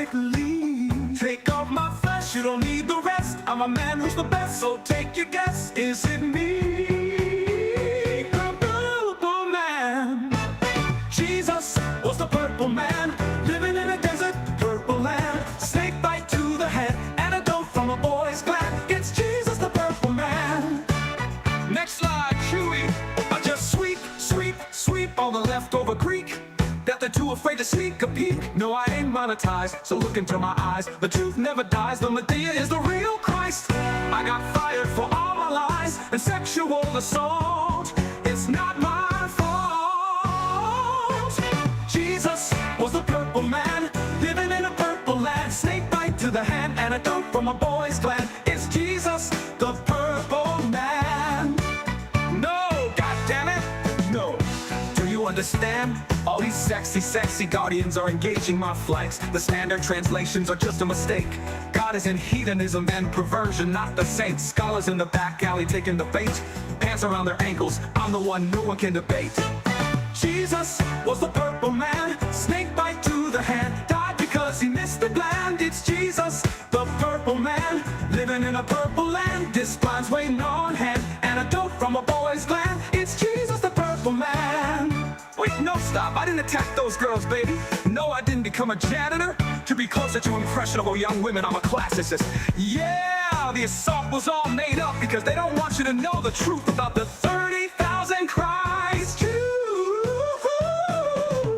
rhythmically. Take off my flesh, you don't need the rest. I'm a man who's the best, so take your guess. Is it me? Purple man. Jesus was the purple man, living in a desert, purple land. Snake bite to the head, antidote from a boy's gland. It's Jesus the purple man. Next slide, Chewy. I just sweep all the leftover Greek that they're too afraid to sneak a peek. No, I ain't monetized, so look into my eyes. The truth never dies, the Medea is the real Christ. I got fired for all my lies and sexual assault. It's not my fault. Jesus was the purple man, living in a purple land. Snake bite to the hand, antidote from a boy's gland. It's Jesus, the purple man. No, goddammit, no. Do you understand? All these sexy guardians are engaging my flights. The standard translations are just a mistake. God is in hedonism and perversion, not the saints. Scholars in the back alley taking the bait. Pants around their ankles, I'm the one no one can debate. Jesus was the purple man, snake bite to the hand. Died because he missed the gland. It's Jesus, the purple man, living in a purple land. This blind's waiting on hand, antidote from a boy's gland. It's Jesus, the purple man. Wait, no, stop, I didn't attack those girls, baby. No, I didn't become a janitor to be closer to impressionable young women. I'm a classicist. Yeah, the assault was all made up because they don't want you to know the truth about the 30,000 Christ Jews.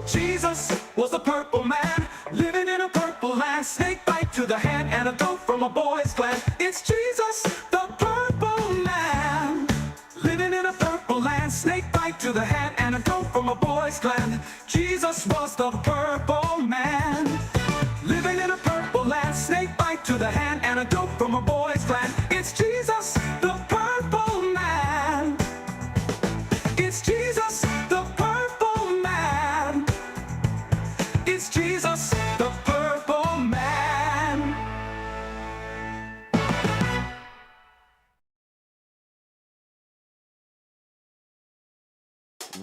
Jesus was the purple man, living in a purple land. Snake bite to the hand, antidote from a boy's gland. It's Jesus, the purple man, living in a purple land. Snake bite to the hand, antidote from a boy's gland. Jesus was the purple man, living in a purple land. Snake bite to the hand, antidote from a boy's gland. It's Jesus, the purple man. It's Jesus, the purple man. It's Jesus, the purple man.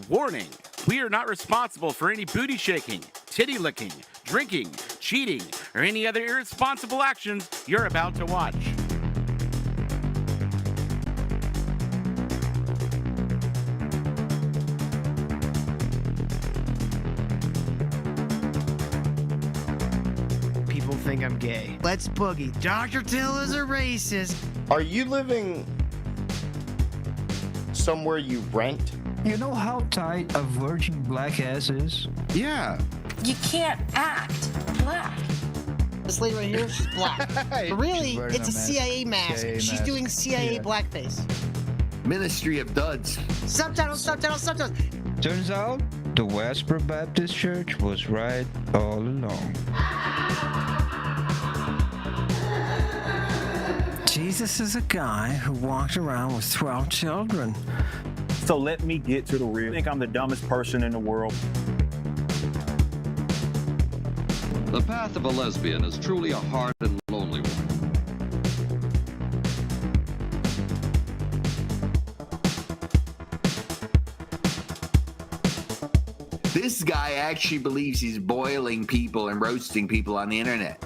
Warning, we are not responsible for any booty shaking, titty licking, drinking, cheating, or any other irresponsible actions you're about to watch. People think I'm gay. Let's boogie. Dr. Till is a racist. Are you living somewhere you rent? You know how tight a virgin black ass is? Yeah. You can't act black. This lady right here, she's black. But really, wearing it's a a mask. CIA mask. CIA She's mask. doing CIA Yeah. blackface. Ministry of Duds. Subtitles. Turns out, the Westboro Baptist Church was right all along. Jesus is a guy who walked around with 12 children. So let me get to the real. I think I'm the dumbest person in the world. The path of a lesbian is truly a hard and lonely one. This guy actually believes he's boiling people and roasting people on the internet.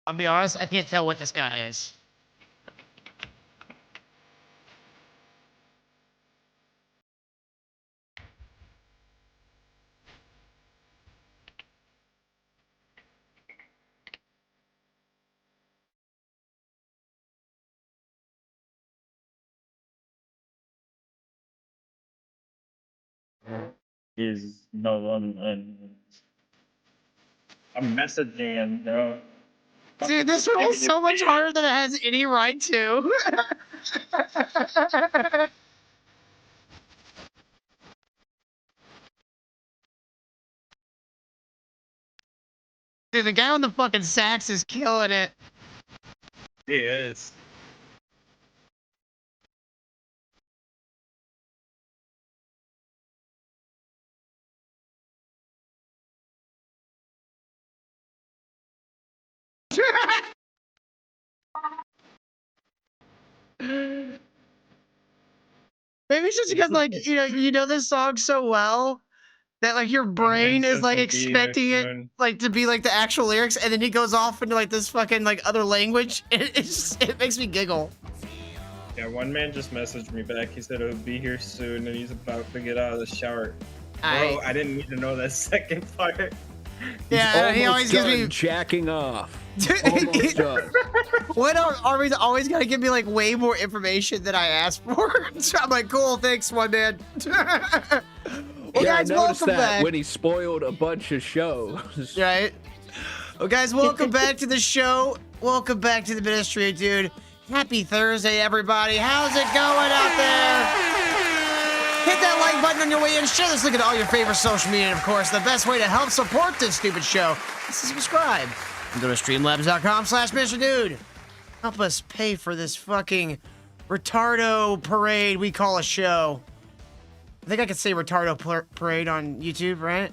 I'll be honest, I can't tell what this guy is. Is no, I'm messaging, no. Dude, this one is so much harder than it has any right to. Dude, the guy on the fucking sax is killing it. He is. Maybe it's just because, like, you know this song so well that, like, your brain is, like, expecting it, like, to be, like, the actual lyrics, and then he goes off into, like, this fucking, like, other language, and it makes me giggle. Yeah, one man just messaged me back. He said he'll be here soon, and he's about to get out of the shower. Bro, I didn't need to know that second part. Yeah, he always gives me jacking off. Almost done. What Arby's always gotta give me like way more information than I asked for. So I'm like, cool, thanks, one man. Well, Yeah, guys, I noticed welcome that back. when he spoiled a bunch of shows. Right? Well, guys, welcome back to the show. Welcome back to the ministry, dude. Happy Thursday, everybody. How's it going out there? Hit that like button on your way in. Share this link to all your favorite social media. And, of course, the best way to help support this stupid show is to subscribe. And go to streamlabs.com/MrDude. Help us pay for this fucking retardo parade we call a show. I think I could say retardo parade on YouTube, right?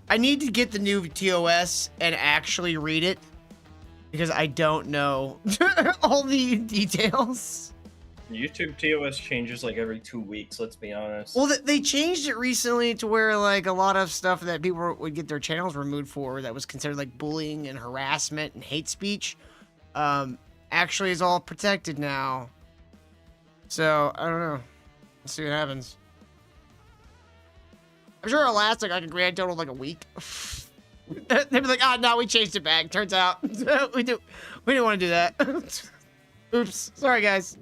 I need to get the new TOS and actually read it because I don't know all the details. YouTube TOS changes like every 2 weeks, let's be honest. Well, they changed it recently to where, like, a lot of stuff that people would get their channels removed for that was considered, like, bullying and harassment and hate speech, actually is all protected now. So, I don't know. Let's see what happens. I'm sure it'll last, like a grand total of, like, a week. They'd be like, oh, no, we changed it back. Turns out, we didn't want to do that. Oops. Sorry, guys.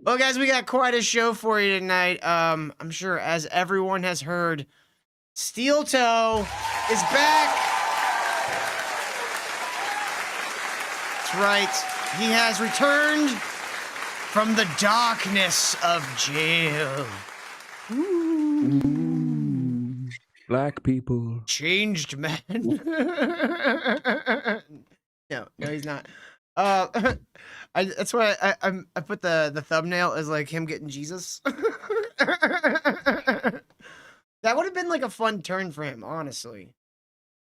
Well, guys, we got quite a show for you tonight. I'm sure, as everyone has heard, Steel Toe is back. That's right. He has returned from the darkness of jail. Black people. Changed man. No, he's not. That's why I put the thumbnail as like him getting Jesus. That would have been like a fun turn for him, honestly.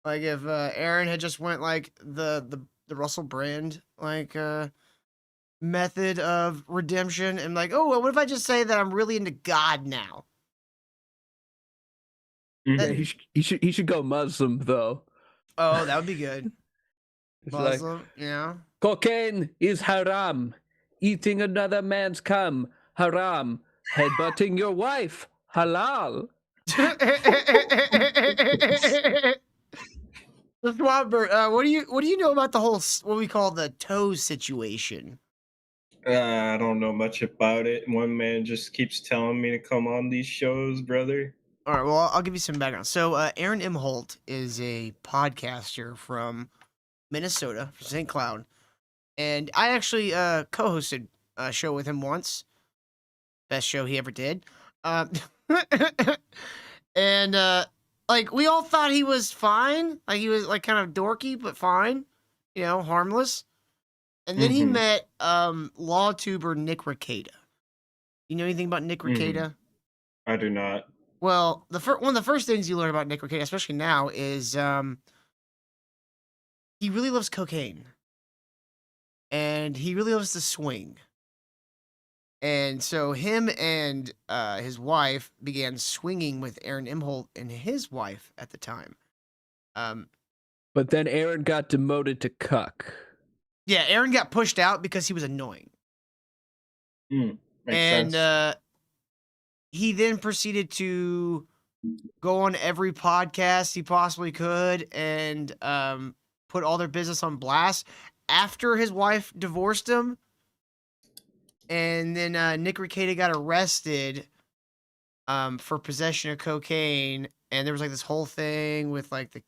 Like if Aaron had just went like the Russell Brand like method of redemption and like, oh, well, what if I just say that I'm really into God now? Yeah, he should go Muslim though. Oh, that would be good. It's Muslim, like, yeah. cocaine is haram. Eating another man's cum, haram. Headbutting your wife, halal. The Swampbird, what do you know about the whole what we call the toe situation? I don't know much about it. One man just keeps telling me to come on these shows, brother. All right, well, I'll give you some background. So, Aaron Imholt is a podcaster from Minnesota, from St. Cloud, and I actually co-hosted a show with him once. Best show he ever did. And like we all thought he was fine, like he was like kind of dorky but fine, you know, harmless. And then he met law tuber Nick Rekieta. You know anything about Nick Rekieta? I do not. Well, one of the first things you learn about Nick Rekieta, especially now, is he really loves cocaine. And he really loves to swing. And so him and his wife began swinging with Aaron Imholt and his wife at the time. But then Aaron got demoted to cuck. Yeah, Aaron got pushed out because he was annoying. Makes And sense. he then proceeded to go on every podcast he possibly could and put all their business on blast after his wife divorced him. And then Nick Rekieta got arrested for possession of cocaine. And there was like this whole thing with like the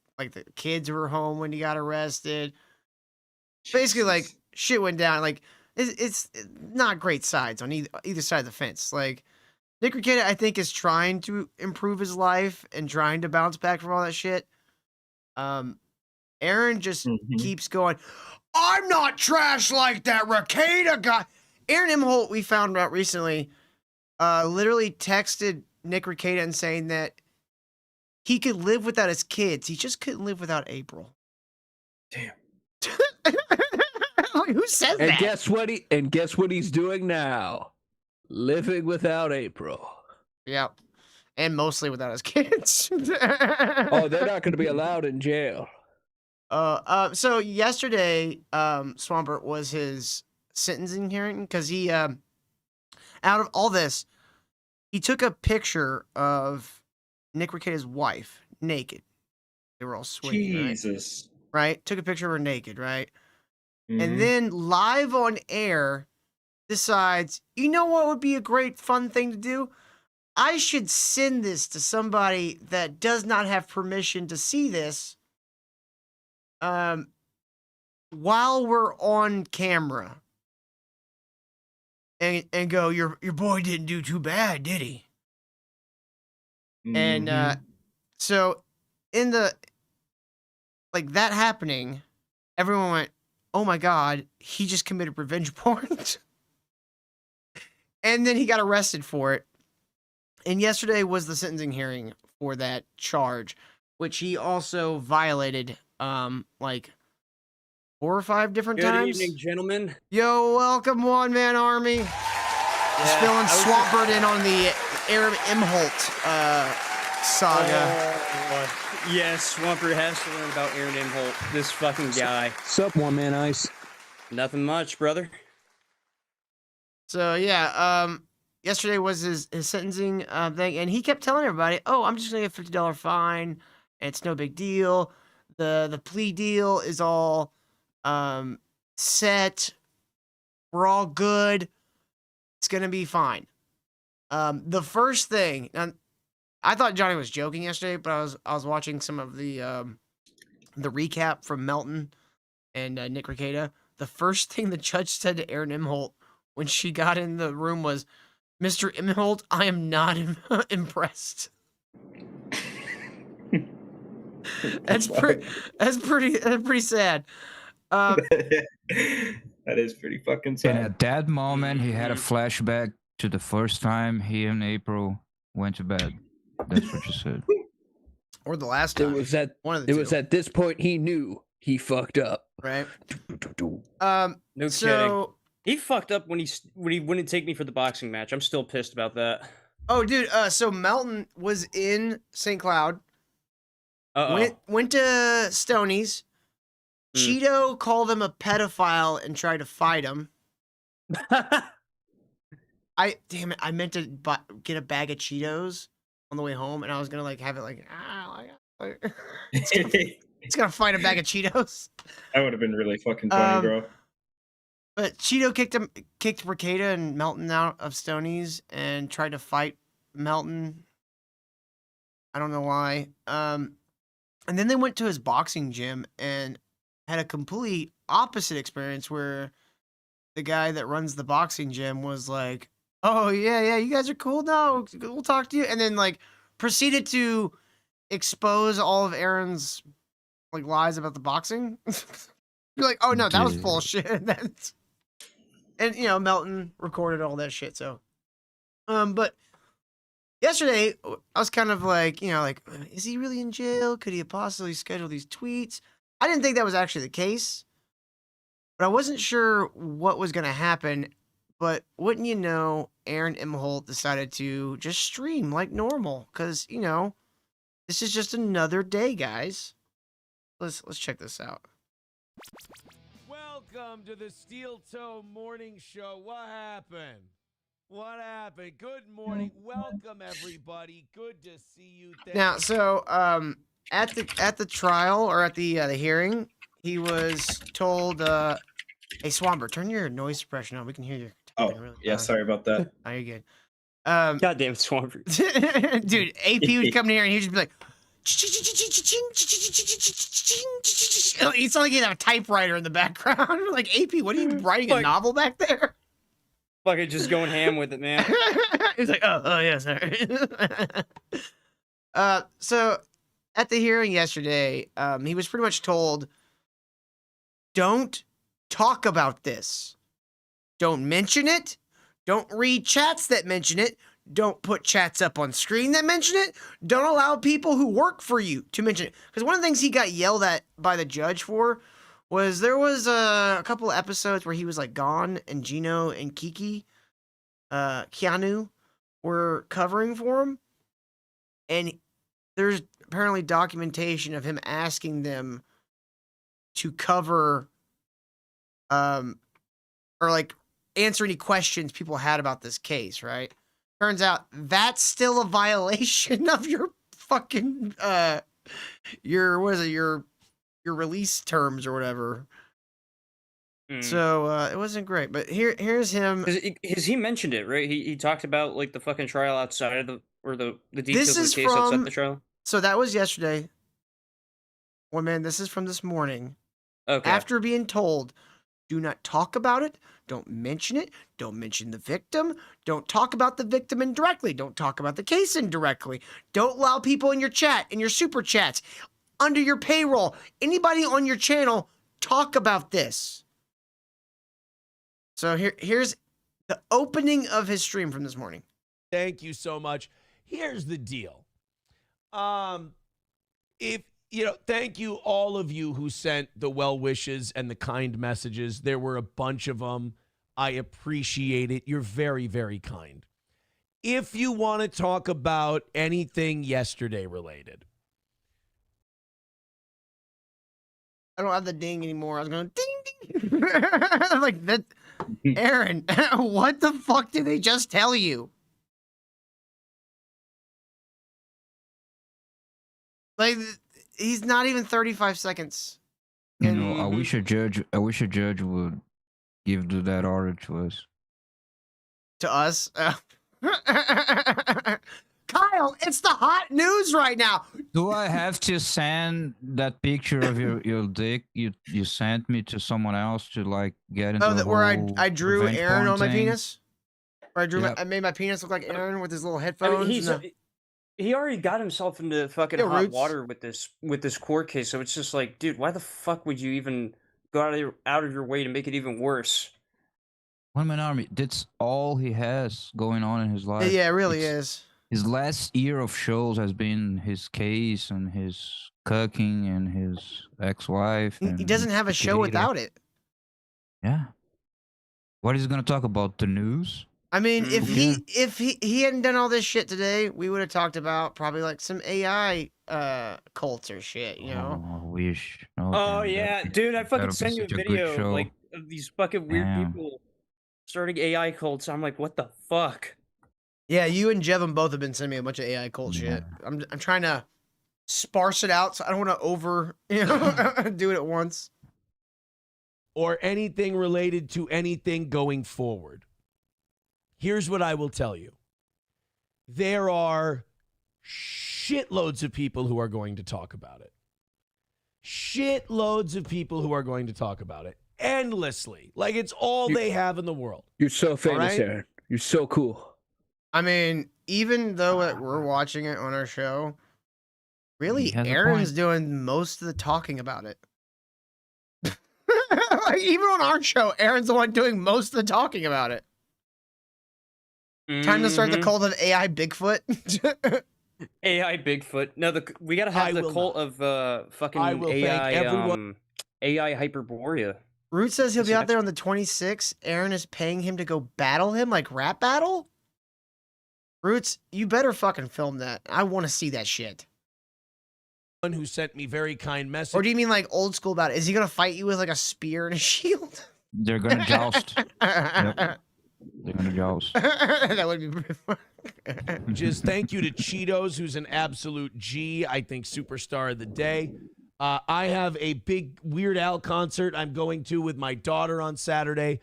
kids were home when he got arrested. Basically, like shit went down. Like it's not great sides on either side of the fence. Like Nick Rekieta, I think, is trying to improve his life and trying to bounce back from all that shit. Aaron just keeps going, I'm not trash like that Rekieta guy. Aaron Imholt, we found out recently, literally texted Nick Rekieta and saying that he could live without his kids. He just couldn't live without April. Damn. Like, who says And that? guess what he's doing now? Living without April. Yep. And mostly without his kids. Oh, they're not going to be allowed in jail. So yesterday, Swampert was his sentencing hearing because he, out of all this, he took a picture of Nick Rekieta's wife naked. They were all swinging. Jesus. Right? Took a picture of her naked, right? And then live on air decides, you know what would be a great fun thing to do? I should send this to somebody that does not have permission to see this while we're on camera. And go, your boy didn't do too bad, did he? And so in the like that happening, everyone went, oh my God, he just committed revenge porn. And then he got arrested for it. And yesterday was the sentencing hearing for that charge, which he also violated like 4 or 5 different times. Good evening, gentlemen. Yo, welcome, One Man Army. Just filling Swampert in on the Aaron Imholt saga. Yes, Swampert has to learn about Aaron Imholt. This fucking guy. Sup, One Man Ice? Nothing much, brother. So yeah, yesterday was his sentencing thing, and he kept telling everybody, "Oh, I'm just gonna get $50 fine. It's no big deal. The plea deal is all set. We're all good. It's gonna be fine." The first thing, and I thought Johnny was joking yesterday, but I was watching some of the recap from Melton and Nick Rekieta. The first thing the judge said to Aaron Imholt when she got in the room was, "Mr. Imholt, I am not impressed." That's pretty sad. That is pretty fucking sad. And at that moment, he had a flashback to the first time he and April went to bed. That's what you said. Or the last time. It was at this point he knew he fucked up. Right. No kidding. He fucked up when he wouldn't take me for the boxing match. I'm still pissed about that. Oh, dude. So Melton was in St. Cloud. Went to Stoney's. Cheeto called him a pedophile and tried to fight him. I meant to get a bag of Cheetos on the way home, and I was gonna like have it like it's gonna fight a bag of Cheetos. That would have been really fucking funny, bro. But Cheeto kicked Rekieta and Melton out of Stoney's and tried to fight Melton. I don't know why. And then they went to his boxing gym and had a completely opposite experience where the guy that runs the boxing gym was like, "Oh yeah, you guys are cool. No, we'll talk to you," and then like proceeded to expose all of Aaron's like lies about the boxing. You're like, "Oh no, that was bullshit." And you know, Melton recorded all that shit. So, but yesterday I was kind of like, you know, like, is he really in jail? Could he have possibly scheduled these tweets? I didn't think that was actually the case, but I wasn't sure what was going to happen. But wouldn't you know, Aaron Imholt decided to just stream like normal because, you know, this is just another day, guys. Let's check this out. Welcome to the Steel Toe Morning Show. What happened? What happened? Good morning. Welcome everybody. Good to see you. Now, so at the trial or at the hearing, he was told, "Hey, Swamper, turn your noise suppression on. We can hear you." Really yeah, sorry about that. Oh, you're good. Goddamn Swampert. Dude, AP would come in here and he'd just be like, he sounded like he had a typewriter in the background. Like, AP, what are you writing a novel back there? Fucking just going ham with it, man. He's like, oh yeah, sorry. So at the hearing yesterday, he was pretty much told, don't talk about this. Don't mention it. Don't read chats that mention it. Don't put chats up on screen that mention it. Don't allow people who work for you to mention it. Because one of the things he got yelled at by the judge for was there was a couple of episodes where he was like gone and Gino and Keanu were covering for him. And there's apparently documentation of him asking them to cover or like answer any questions people had about this case, right? Turns out that's still a violation of your fucking your release terms or whatever. So it wasn't great, but here's him. Because he mentioned it, right? He talked about like the fucking trial outside of the details of the case outside the trial. So that was yesterday. Well, man, this is from this morning. Okay. After being told, do not talk about it. Don't mention it. Don't mention the victim. Don't talk about the victim indirectly. Don't talk about the case indirectly. Don't allow people in your chat, in your super chats, under your payroll, anybody on your channel, talk about this. So here's the opening of his stream from this morning. Thank you so much. Here's the deal. Thank you all of you who sent the well wishes and the kind messages. There were a bunch of them. I appreciate it. You're very, very kind. If you want to talk about anything yesterday related. I don't have the ding anymore. I was going ding, ding. Like that. Aaron, what the fuck did they just tell you? Like, he's not even 35 seconds. You know, I wish a judge would give that order to us. To us? Kyle, it's the hot news right now. Do I have to send that picture of your dick you sent me to someone else to like get into the where whole I drew revenge Aaron porn on my thing? penis? Or I made my penis look like Aaron with his little I headphones? mean, he already got himself into fucking hot Roots. water with this court case, so it's just like, dude, why the fuck would you even go out of your way to make it even worse? One Man Army, that's all he has going on in his life. Yeah, it really is. His last year of shows has been his case and his cucking and his ex-wife. He doesn't have a show without it. Yeah. What is he gonna talk about? The news? I mean, if he hadn't done all this shit today, we would have talked about probably like some AI cults or shit, you know? Oh, I wish. Oh yeah, dude, I fucking that'll be sent you a such a good video show. like of these fucking weird people starting AI cults. I'm like, what the fuck? Yeah, you and Jevon both have been sending me a bunch of AI cult shit. I'm trying to sparse it out, so I don't want to do it at once. Or anything related to anything going forward. Here's what I will tell you. There are shitloads of people who are going to talk about it. Shitloads of people who are going to talk about it endlessly. Like it's all they have in the world. You're so famous, right? Aaron. You're so cool. I mean, even though we're watching it on our show, really, has a Aaron's point. doing most of the talking about it. Like, even on our show, Aaron's the one doing most of the talking about it. Time to start the cult of AI Bigfoot. AI Bigfoot. No, we gotta have the cult of fucking AI AI Hyperborea. Root says he'll be out there on the 26th. Aaron is paying him to go battle him, like rap battle. Roots, you better fucking film that. I want to see that shit. One who sent me very kind message. Or do you mean like old school battle? Is he gonna fight you with like a spear and a shield? They're gonna joust. Yep. They're gonna joust. That would be pretty fun. Just thank you to Cheetos, who's an absolute G. I think superstar of the day. I have a big Weird Al concert I'm going to with my daughter on Saturday.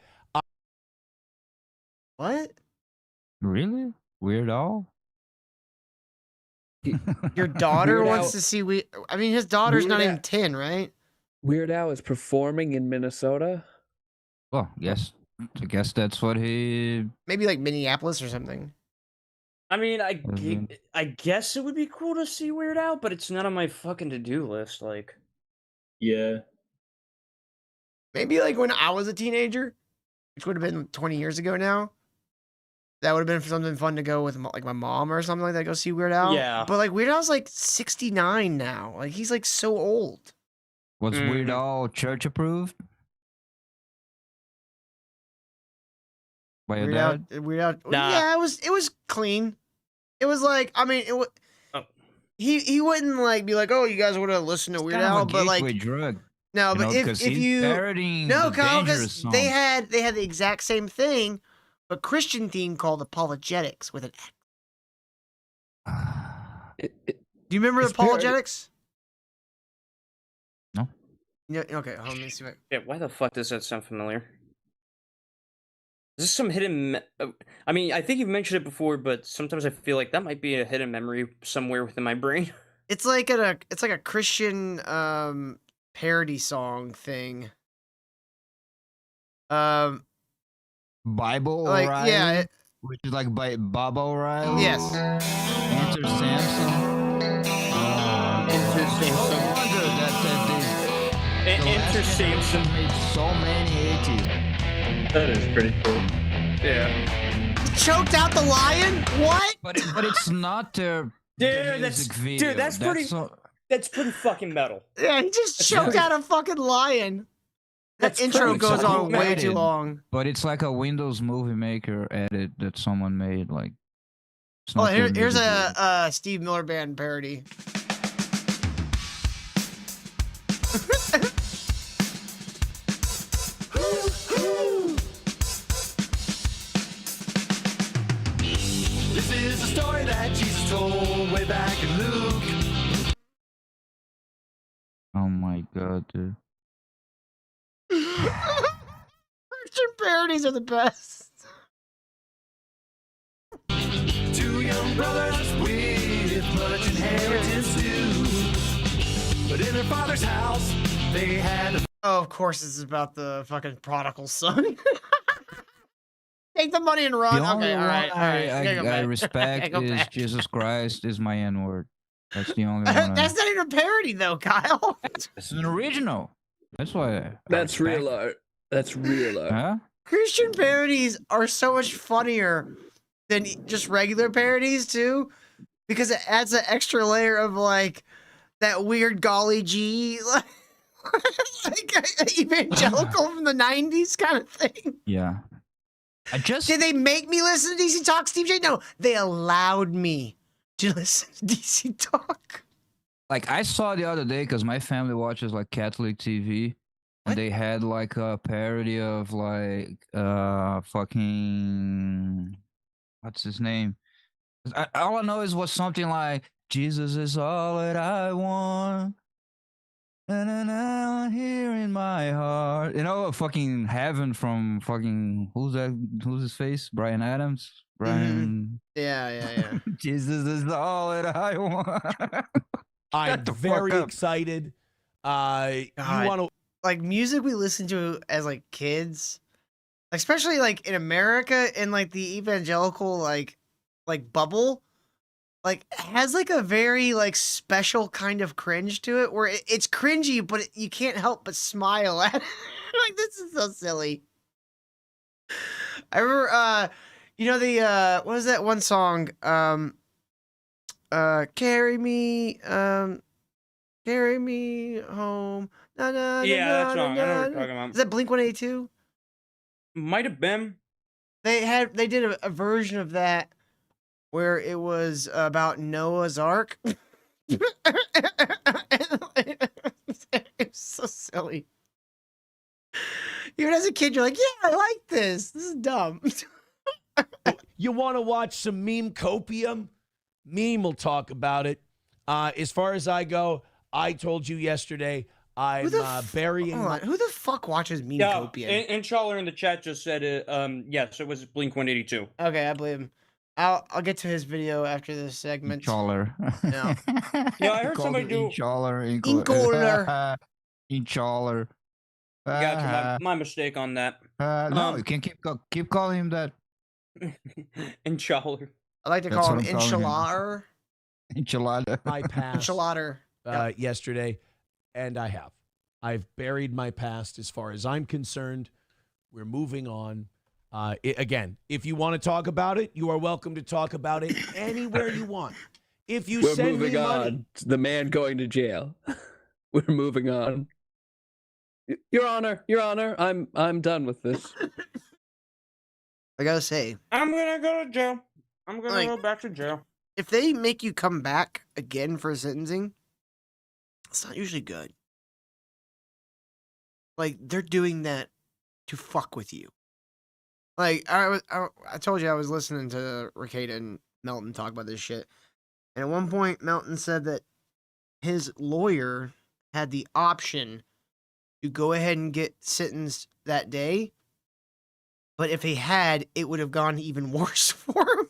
What? Really? Weird Al? Your daughter Weird wants Al- to see I mean, his daughter's Weird not Al- even 10, right? Weird Al is performing in Minnesota. Well, yes. I guess that's what he. Maybe like Minneapolis or something. I mean, I guess it would be cool to see Weird Al, but it's not on my fucking to-do list. Like, Yeah. Maybe like when I was a teenager, which would have been 20 years ago now. That would have been something fun to go with like my mom or something like that. Go see Weird Al. Yeah. But like Weird Al's like 69 now. Like he's like so old. Was Weird Al church approved? By your dad? Weird Al. Nah. Yeah, it was clean. It was like, I mean, he wouldn't like be like, oh, you guys would have listened to Weird Kind of Al, a but like gateway drug. no, but know, 'cause if he's you parodying no, the Kyle, Dangerous because they song. had the exact same thing, but Christian theme called Apologetics with an X. Do you remember It's parody- Apologetics? No. Yeah. Okay. Hold on, let me see if I. yeah, why the fuck does that sound familiar? Is this some hidden? I mean, I think you've mentioned it before, but sometimes I feel like that might be a hidden memory somewhere within my brain. It's like a Christian parody song thing. Bible Like, O'Reilly? yeah, it- Which is like by Bob O'Reilly? Yes. Enter Samson? Enter Samson. No wonder that the Enter last Samson. generation made so many 80s. That is pretty cool. Yeah. Choked out the lion? What? But it's not their Dude, music video. dude, that's pretty. so- That's pretty fucking metal. Yeah, he just choked out a fucking lion. That That's intro pretty goes fucking on way too mad. long. But it's like a Windows Movie Maker edit that someone made. Like, it's Oh, not their here's music video. a Steve Miller Band parody. This is a story that Jesus told way back in Luke. Oh my god, dude. Christian parodies are the best. Two young brothers with much inheritance due. But in their father's house, they had a Oh, of course, this is about the fucking prodigal son. Take the money and run. The only Okay, all one right, all right. Gotta go I back. respect Gotta go is back. Jesus Christ is my N-word. That's the only one. That's not even a parody, though, Kyle. It's an original. That's why. That's real art. That's real art. Huh? Christian parodies are so much funnier than just regular parodies, too, because it adds an extra layer of like that weird golly gee, like evangelical from the 90s kind of thing. Yeah. Did they make me listen to DC Talk, Steve J? No, they allowed me to listen to DC Talk. Like I saw the other day because my family watches like Catholic TV, and they had like a parody of like fucking what's his name? All I know is was something like Jesus is all that I want. And now here in my heart, you know, fucking heaven from fucking who's that? Who's his face? Brian Adams. Brian. Yeah. Jesus is all that I want. I'm Shut the very fuck up. excited. You God. want to? Like music we listened to as like kids, especially like in America in like the evangelical like bubble, like has like a very like special kind of cringe to it where it's cringy, but you can't help but smile at it. Like this is so silly. I remember you know the what is that one song? Carry me home. Na, na, Yeah, na, that na, song. I know what na, you're na. talking about. Is that Blink-182? Might have been. They did a version of that where it was about Noah's Ark. It's so silly. Even as a kid, you're like, yeah, I like this. This is dumb. You want to watch some meme copium? Meme will talk about it. As far as I go, I told you yesterday I'm burying. Hold on, who the fuck watches Meme Yeah, Copium? Inshallah in the chat just said it. Yes, it was Blink-182. Okay, I believe him. I'll get to his video after this segment. Inchaller. No. Yeah, I heard somebody do. Inchaller. Incaller. Inchaller. Gotcha. My mistake on that. No, you can keep calling him that. Inshallah. I like to That's call what him I'm calling him. enchilada. Enchilada. My past Enchilada. yesterday, and I have. I've buried my past as far as I'm concerned. We're moving on. Again, if you want to talk about it, you are welcome to talk about it anywhere you want. If you We're send moving me on. money, It's the man going to jail. We're moving on. Your Honor, I'm done with this. I gotta say, I'm gonna go to jail. I'm gonna Like- go back to jail. if they make you come back again for sentencing, it's not usually good. Like, they're doing that to fuck with you. Like, I told you I was listening to Ricada and Melton talk about this shit. And at one point, Melton said that his lawyer had the option to go ahead and get sentenced that day. But if he had, it would have gone even worse for him.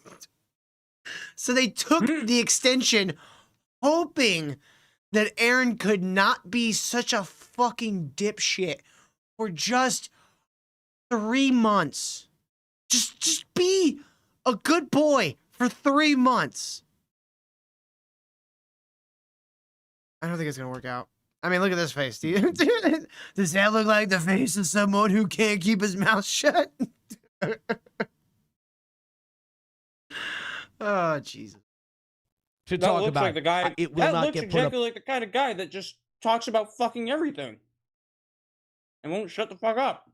So they took the extension, hoping that Aaron could not be such a fucking dipshit for just 3 months. Just be a good boy for 3 months. I don't think it's gonna work out. I mean, look at this face. Does that look like the face of someone who can't keep his mouth shut? Oh, Jesus. to That talk looks about like the guy. it will That not looks get put up. exactly like the kind of guy that just talks about fucking everything and won't shut the fuck up.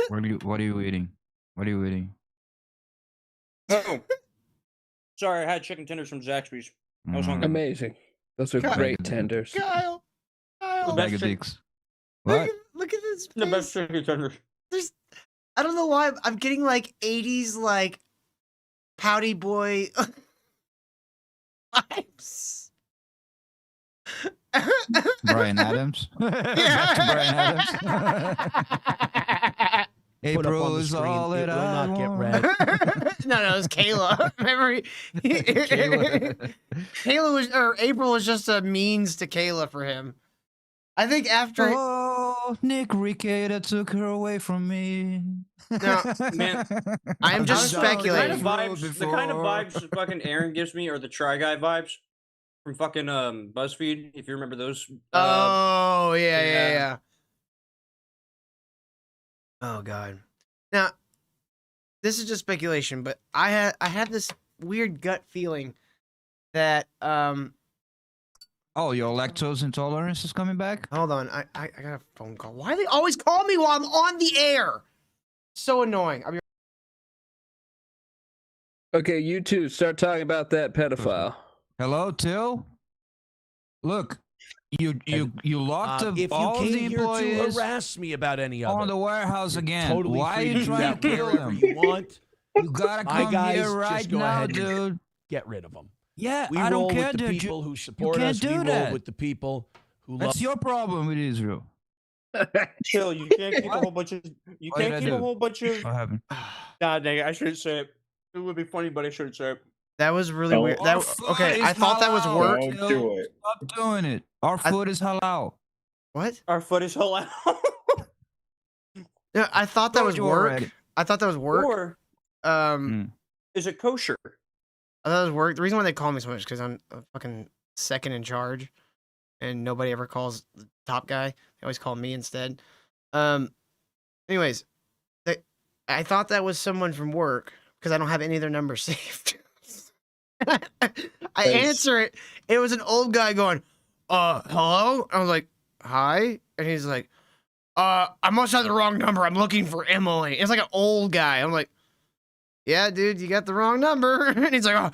What are you eating? What are you eating? Oh, sorry, I had chicken tenders from Zaxby's. I was hungry. Amazing. Those are God. great tenders. Kyle. Kyle. Bag of chick- dicks. What? Look at this The face. best chicken tenders. There's, I don't know why I'm getting like 80s like pouty boy vibes. Brian Adams. Back to Brian Adams. Put up on April the is screen. all It that will I not get want. read. No, it's Kayla. Remember, Kayla. Kayla was, or April was just a means to Kayla for him. I think after. Oh, Nick Ricada took her away from me. No, man, I'm just Honestly, speculating. The kind of vibes fucking Aaron gives me are the Try Guy vibes from fucking BuzzFeed. If you remember those. Oh yeah, yeah, yeah. yeah. Oh god. Now, this is just speculation, but I had this weird gut feeling that Oh, your lactose intolerance is coming back? hold on, I got a phone call. Why do they always call me while I'm on the air? So annoying. I'll be Okay, you two start talking about that pedophile. Hello, Till? Look, you locked up If you all came the here to employees harass me about any of on it, the warehouse you're again. totally Why are free you to do trying that to kill wherever them? you want. You gotta My come guys, here just right go now, ahead and dude. get rid of them. Yeah, We I roll don't care, with the dude. people who You support can't us. We do roll that. with the people who love. That's your problem with Israel. Chill. You can't keep a whole bunch of. You What did can't I keep a do? whole bunch of. What happened? Nah, dang it! I shouldn't say it. It would be funny, but I shouldn't say it. That was really Don't- weird. Our That food okay? is I thought that was halal. work. Don't do it. Stop doing it. Our food is halal. What? Our foot is halal. No, I thought that Told was you work. already. I thought that was work. Or is it kosher? I thought it was work. The reason why they call me so much is because I'm a fucking second in charge, and nobody ever calls the top guy. They always call me instead. Anyways, I thought that was someone from work because I don't have any of their numbers saved. I answer it. It was an old guy going, hello? I was like, hi? And he's like, I must have the wrong number. I'm looking for Emily. It's like an old guy. I'm like, yeah, dude, you got the wrong number. And he's like,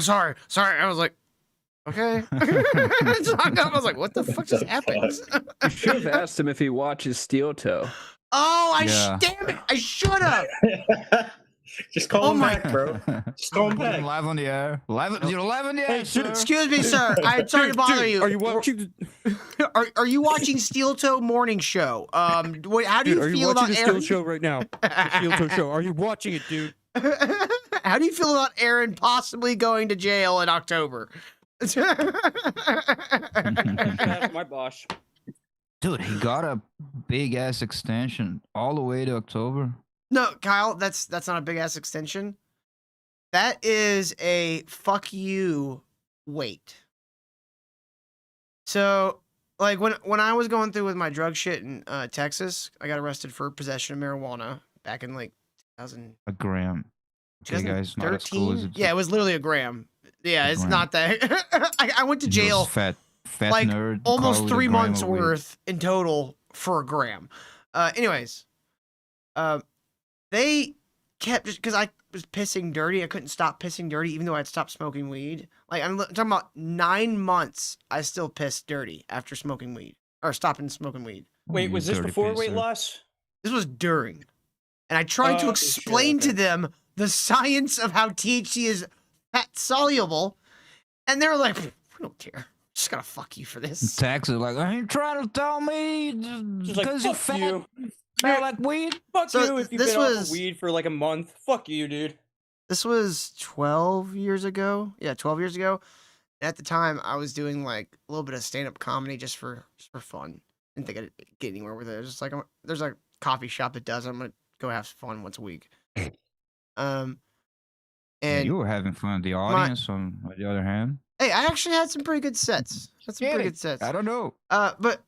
sorry. I was like, okay. So I was like, what the fuck just happened? You should have asked him if he watches Steel Toe. Oh, Yeah. damn it. I should have. Just call Oh him my- back, bro. Just call him Put him back. live on the air. You're live on the air, sir. Excuse me, sir. I'm sorry to bother you. Are you watching? Are you watching Steel Toe Morning Show? How do you feel about Aaron? Show right now? The Steel Toe Show. Are you watching it, dude? How do you feel about Aaron possibly going to jail in October? That's my boss. Dude, he got a big ass extension all the way to October. No, Kyle, that's not a big ass extension. That is a fuck you weight. So, like when I was going through with my drug shit in Texas, I got arrested for possession of marijuana back in like 2000. A gram. Okay, guys, not at school. 13? Yeah, it was literally a gram. Yeah, it's gram. not that. I went to jail Fat like nerd. almost call it a 3 gram months of weed. worth in total for a gram. Anyways, they kept just because I was pissing dirty. I couldn't stop pissing dirty, even though I'd stopped smoking weed. Like I'm talking about 9 months. I still pissed dirty after smoking weed or stopping smoking weed. Wait, was this before weight loss? This was during, and I tried to explain to them the science of how THC is fat soluble, and they're like, "We don't care. Just gotta fuck you for this." Texas, like, are you trying to tell me because you fuck fat? you. Smell like weed? Fuck So you if you've this been off was- of weed for like a month. Fuck you, dude. This was 12 years ago. Yeah, 12 years ago. At the time, I was doing like a little bit of stand-up comedy just for fun. Didn't think I'd get anywhere with it. It was just like there's a coffee shop that does it. I'm gonna go have fun once a week. And You were having fun. The audience, on the other hand, hey, I actually had some pretty good sets. Had some pretty good sets. I don't know. But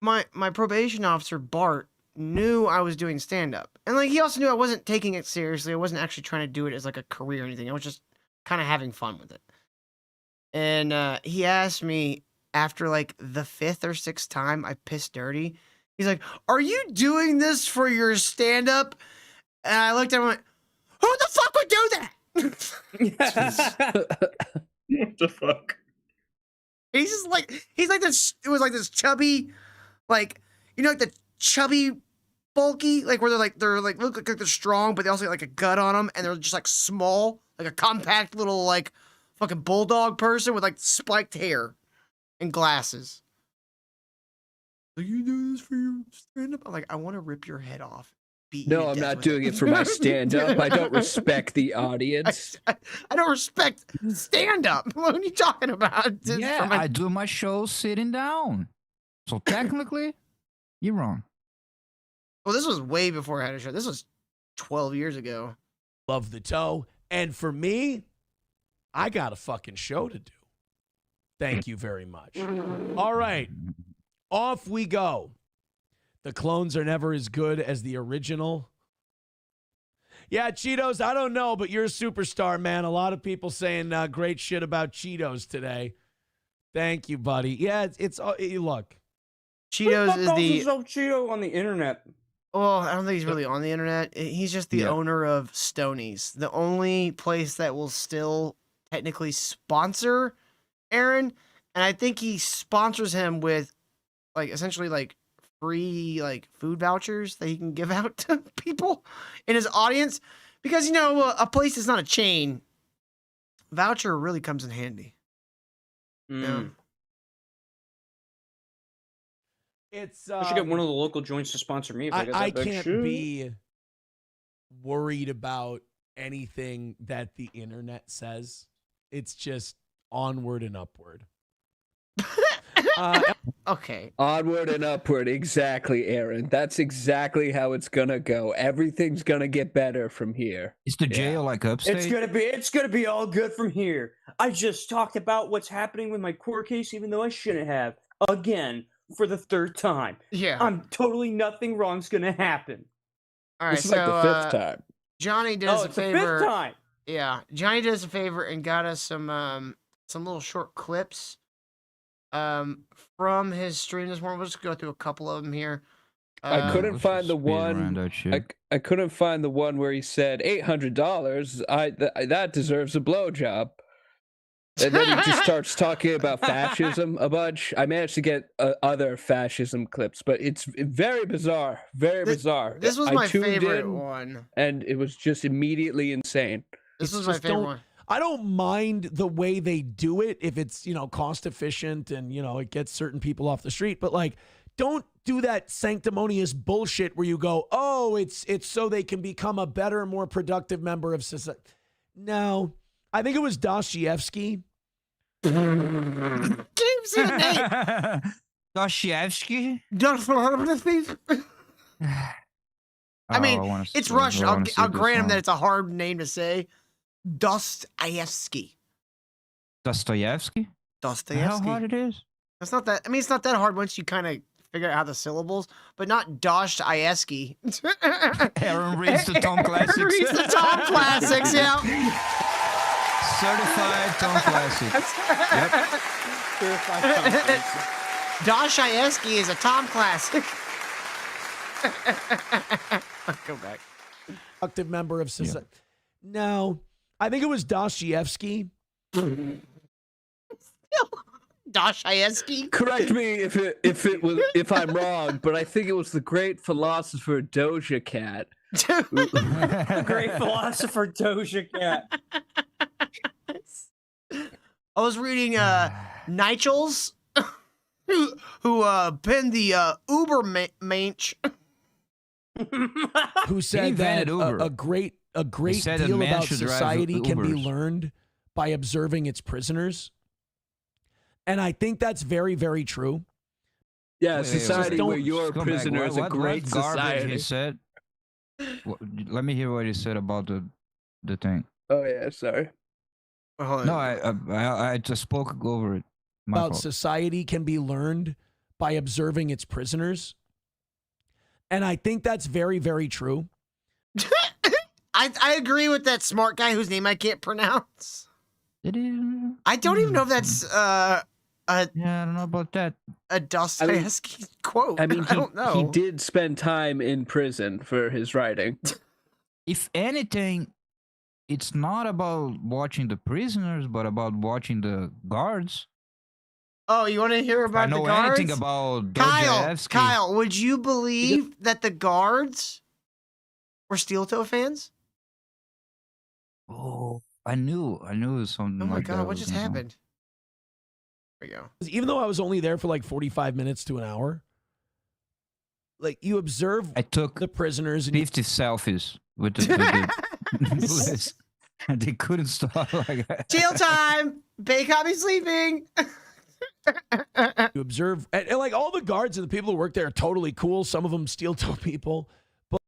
my probation officer Bart knew I was doing stand-up, and like he also knew I wasn't taking it seriously. I wasn't actually trying to do it as like a career or anything. I was just kind of having fun with it. And he asked me after like the 5th or 6th time I pissed dirty. He's like, "Are you doing this for your stand-up?" And I looked at him and went, "Who the fuck would do that?" What the fuck? He's like this. It was like this chubby, like like the chubby, bulky, like where they're like look like they're strong, but they also got like a gut on them, and they're just like small, like a compact little like fucking bulldog person with like spiked hair and glasses. Are you doing this for your stand-up? I'm like, I want to rip your head off. No, I'm not doing it for my stand-up. I don't respect the audience. I don't respect stand-up. What are you talking about? Yeah, I do my show sitting down. So technically, you're wrong. Well, this was way before I had a show. This was 12 years ago. Love the toe. And for me, I got a fucking show to do. Thank you very much. All right. Off we go. The clones are never as good as the original. Yeah, Cheetos, I don't know, but you're a superstar, man. A lot of people saying great shit about Cheetos today. Thank you, buddy. Yeah, it's look. Cheetos is the Cheeto on the internet. Oh, I don't think he's really on the internet. He's just the owner of Stoney's, the only place that will still technically sponsor Aaron, and I think he sponsors him with like essentially like free like food vouchers that he can give out to people in his audience because a place is not a chain. Voucher really comes in handy. Yeah. It's I should get one of the local joints to sponsor me. If I, get that I big can't shit. be worried about anything that the internet says. It's just onward and upward. Okay. Onward and upward, exactly, Aaron. That's exactly how it's gonna go. Everything's gonna get better from here. Is the jail like upstate? It's gonna be all good from here. I just talked about what's happening with my court case, even though I shouldn't have. Again, for the 3rd time. Yeah. I'm totally nothing wrong's gonna happen. All right, This is so like the 5th time. Johnny did us a it's the favor. 5th time. Yeah, Johnny did us a favor and got us some little short clips from his stream this morning. We'll just go through a couple of them here. I couldn't let's find just the speed around one. that shit. I couldn't find the one where he said $800. That deserves a blowjob. And then he just starts talking about fascism a bunch. I managed to get other fascism clips, but it's very bizarre. Very bizarre. This was I my tuned favorite in, one. and it was just immediately insane. This It's was my just favorite one. I don't mind the way they do it if it's, cost efficient and, it gets certain people off the street. But, like, don't do that sanctimonious bullshit where you go, oh, it's so they can become a better, more productive member of society. No. I think it was Dostoevsky. Can you see the name? Dostoevsky? Dostoevsky? I mean, it's Russian. I'll grant him that it's a hard name to say. Dostoevsky. Dostoevsky? How Dostoevsky. hard it is? It's not that. I mean, it's not that hard once you kind of figure out how the syllables, but not Dostoevsky. Aaron reads the Tom Classics. Aaron reads the Tom Classics, yeah. Certified Tom Classic. Yep. Certified Tom Classic. Dostoevsky is a Tom Classic. Go back. Productive member of society. No, I think it was Dostoevsky. Dostoevsky. Correct me if I'm wrong, but I think it was the great philosopher Doja Cat. Great philosopher Doja Cat. I was reading Nichels, who penned the Ubermensch. Who said that a great deal about society can be learned by observing its prisoners. And I think that's very, very true. Yeah, society where you're a prisoner is a great what garbage society. He said. Let me hear what he said about the thing. Oh yeah, sorry. No, I just spoke over it. My About fault. society can be learned by observing its prisoners. And I think that's very, very true. I agree with that smart guy whose name I can't pronounce. I don't even know if that's yeah, I don't know about that. A Dostoevsky quote. I mean, I don't know. he did spend time in prison for his writing. If anything, it's not about watching the prisoners, but about watching the guards. Oh, you want to hear about I know the guards? anything about Kyle, Dostoevsky. Kyle, would you believe that the guards were steel toe fans? Oh, I knew something. Oh my like god, that what was just going on. happened? There we go. Even though I was only there for like 45 minutes to an hour, like you observe I took the prisoners and 50 selfies with the police, and they couldn't stop. Like Jail time. Bay caught me sleeping. you observe, and like all the guards and the people who work there are totally cool. Some of them steel toe people. But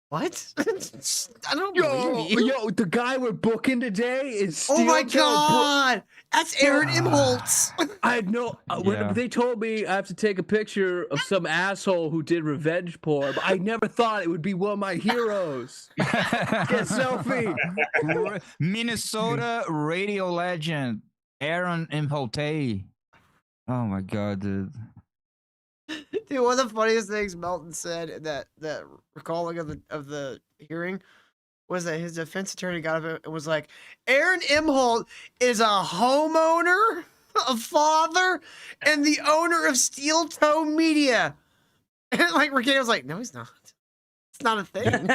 what? I don't believe you. Yo, the guy we're booking today is Oh my steel-toe god, that's Aaron Imholtz. I had no. When they told me I have to take a picture of some asshole who did revenge porn, but I never thought it would be one of my heroes. Get selfie. Minnesota radio legend Aaron Imholte. Oh my god, dude. Dude, one of the funniest things Melton said in that recalling of the hearing was that his defense attorney got up and was like, Aaron Imholt is a homeowner, a father, and the owner of Steel Toe Media. And like Ricky was like, no, he's not. It's not a thing.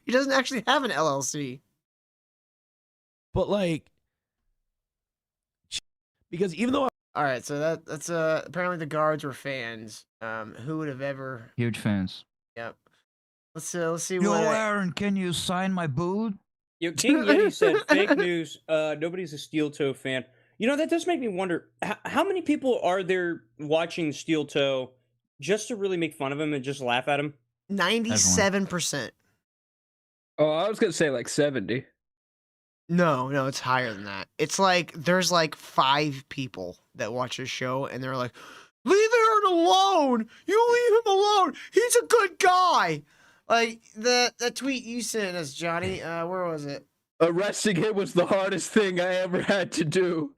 He doesn't actually have an LLC. But like, because even though all right, so that's apparently the guards were fans. Who would have ever? Huge fans. Yep. Let's see Yo, what. Aaron, can you sign my boot? Yo, King Yeti said, fake news. Nobody's a Steel Toe fan. You know, that does make me wonder, how many people are there watching Steel Toe just to really make fun of him and just laugh at him? 97%. Oh, I was gonna say like 70. No, it's higher than that. It's like there's like 5 people that watch this show and they're like, leave Aaron alone. You leave him alone. He's a good guy. Like the tweet you sent us, Johnny. Where was it? Arresting him was the hardest thing I ever had to do.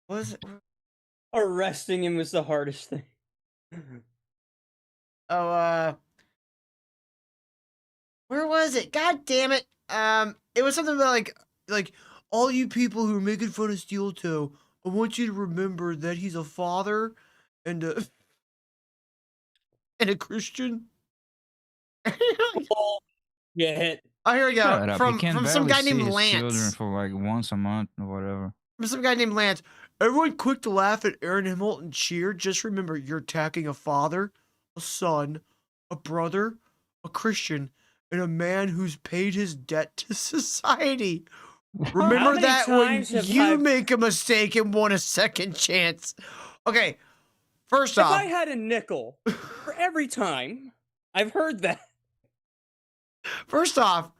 Was it? Arresting him was the hardest thing. Oh, where was it? God damn it. It was something about like all you people who are making fun of Steel Toe, I want you to remember that he's a father and a Christian. Yeah, hit. Oh, here we go. Shut up. You From can some barely guy see named his Lance. children for like once a month or whatever. From some guy named Lance. Everyone quick to laugh at Aaron Imholt and cheer. Just remember, you're attacking a father, a son, a brother, a Christian, and a man who's paid his debt to society. Remember many that when times have you I- make a mistake and want a second chance. Okay, first If off, I had a nickel for every time I've heard that, First off,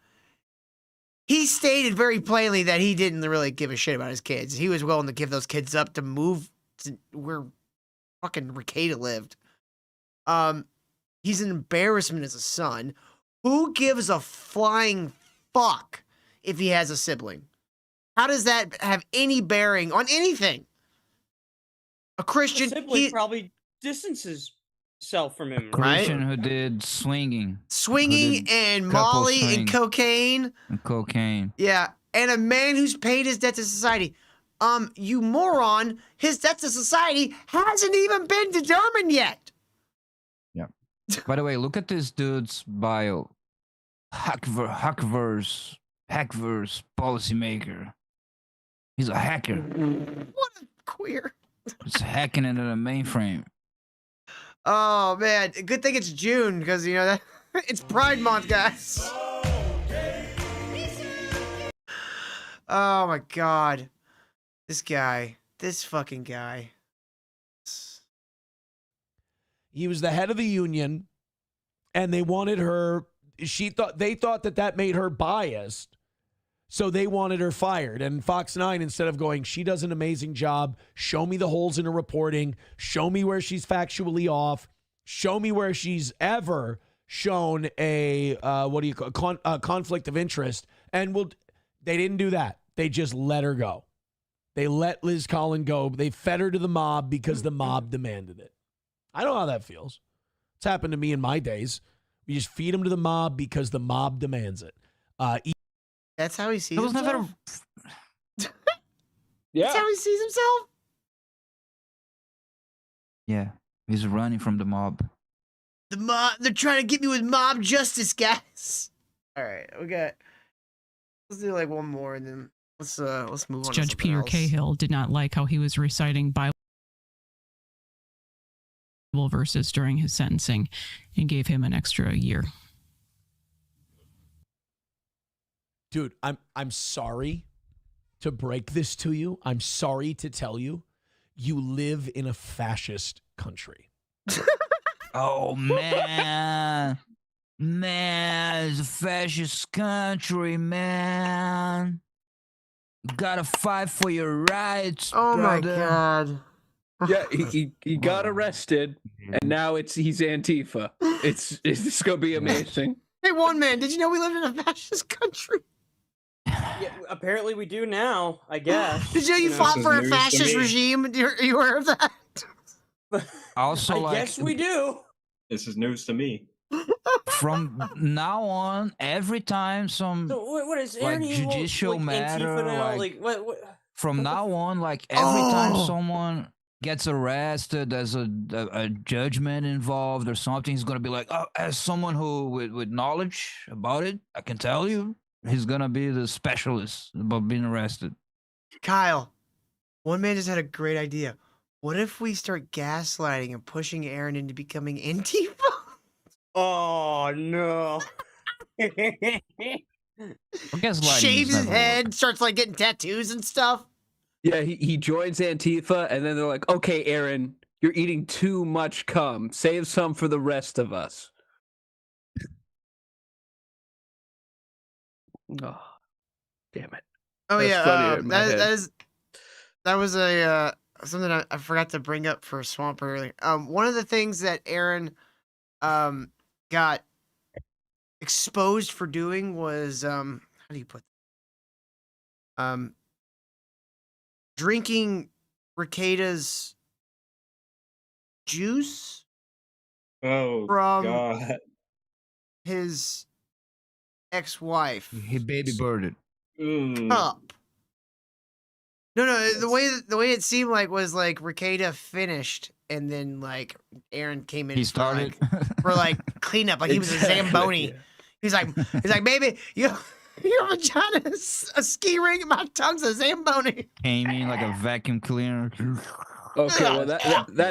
he stated very plainly that he didn't really give a shit about his kids. He was willing to give those kids up to move to where fucking Rekieta lived. He's an embarrassment as a son. Who gives a flying fuck if he has a sibling? How does that have any bearing on anything? A Christian, The sibling probably distances self from him, Christian who did swinging and couple Molly and swings. cocaine. And cocaine. Yeah, and a man who's paid his debt to society. You moron, his debt to society hasn't even been determined yet. Yeah. By the way, look at this dude's bio. Hackverse policymaker. He's a hacker. What a queer. He's hacking into the mainframe. Oh man, good thing it's June because you know that it's Pride Month, guys. Oh my god. This fucking guy. He was the head of the union, and they wanted her. They thought that made her biased, so they wanted her fired. And Fox 9, instead of going, she does an amazing job. Show me the holes in her reporting. Show me where she's factually off. Show me where she's ever shown a conflict of interest. And they didn't do that. They just let her go. They let Liz Collin go. They fed her to the mob because the mob demanded it. I know how that feels. It's happened to me in my days. We just feed him to the mob because the mob demands it. That's how he sees It was himself? never. Yeah. That's how he sees himself? Yeah, he's running from the mob. The mob, they're trying to get me with mob justice, guys. All right, let's do like one more and then let's move on. Judge Peter Cahill did not like how he was reciting Bible verses during his sentencing and gave him an extra year. Dude, I'm sorry to break this to you. I'm sorry to tell you, you live in a fascist country. Oh man. Man, it's a fascist country, man. You gotta fight for your rights. Oh my brother. god. Yeah, he got arrested, and now he's Antifa. It's gonna be amazing. Hey, one man, did you know we live in a fascist country? Yeah, apparently we do now, I guess. Did you know you fought for a fascist regime? Are you aware of that? Also, I guess we do. This is news to me. From now on, every time some So what is like Aaron Evil, judicial like, matter, Antifa now? like what? from now on, like every time Oh. someone gets arrested, there's a judgment involved or something, he's gonna be like, oh, as someone who with knowledge about it, I can tell you, he's gonna be the specialist about being arrested. Kyle, one man just had a great idea. What if we start gaslighting and pushing Aaron into becoming Antifa? Oh no. Shaves his head, starts like getting tattoos and stuff. Yeah, he joins Antifa, and then they're like, "Okay, Aaron, you're eating too much cum. Save some for the rest of us." Oh, damn it! Oh That's yeah, funnier in my head. that was a something I forgot to bring up for Swamp earlier. One of the things that Aaron got exposed for doing was how do you put drinking Rekieta's juice Oh from God. his ex-wife He baby birded. cup. No, the way it seemed like was like Rekieta finished and then like Aaron came in He started. for like cleanup, like he was a Zamboni. He's like, baby, your vagina's a ski ring and my tongue's a Zamboni. Came in like a vacuum cleaner. Okay, well that's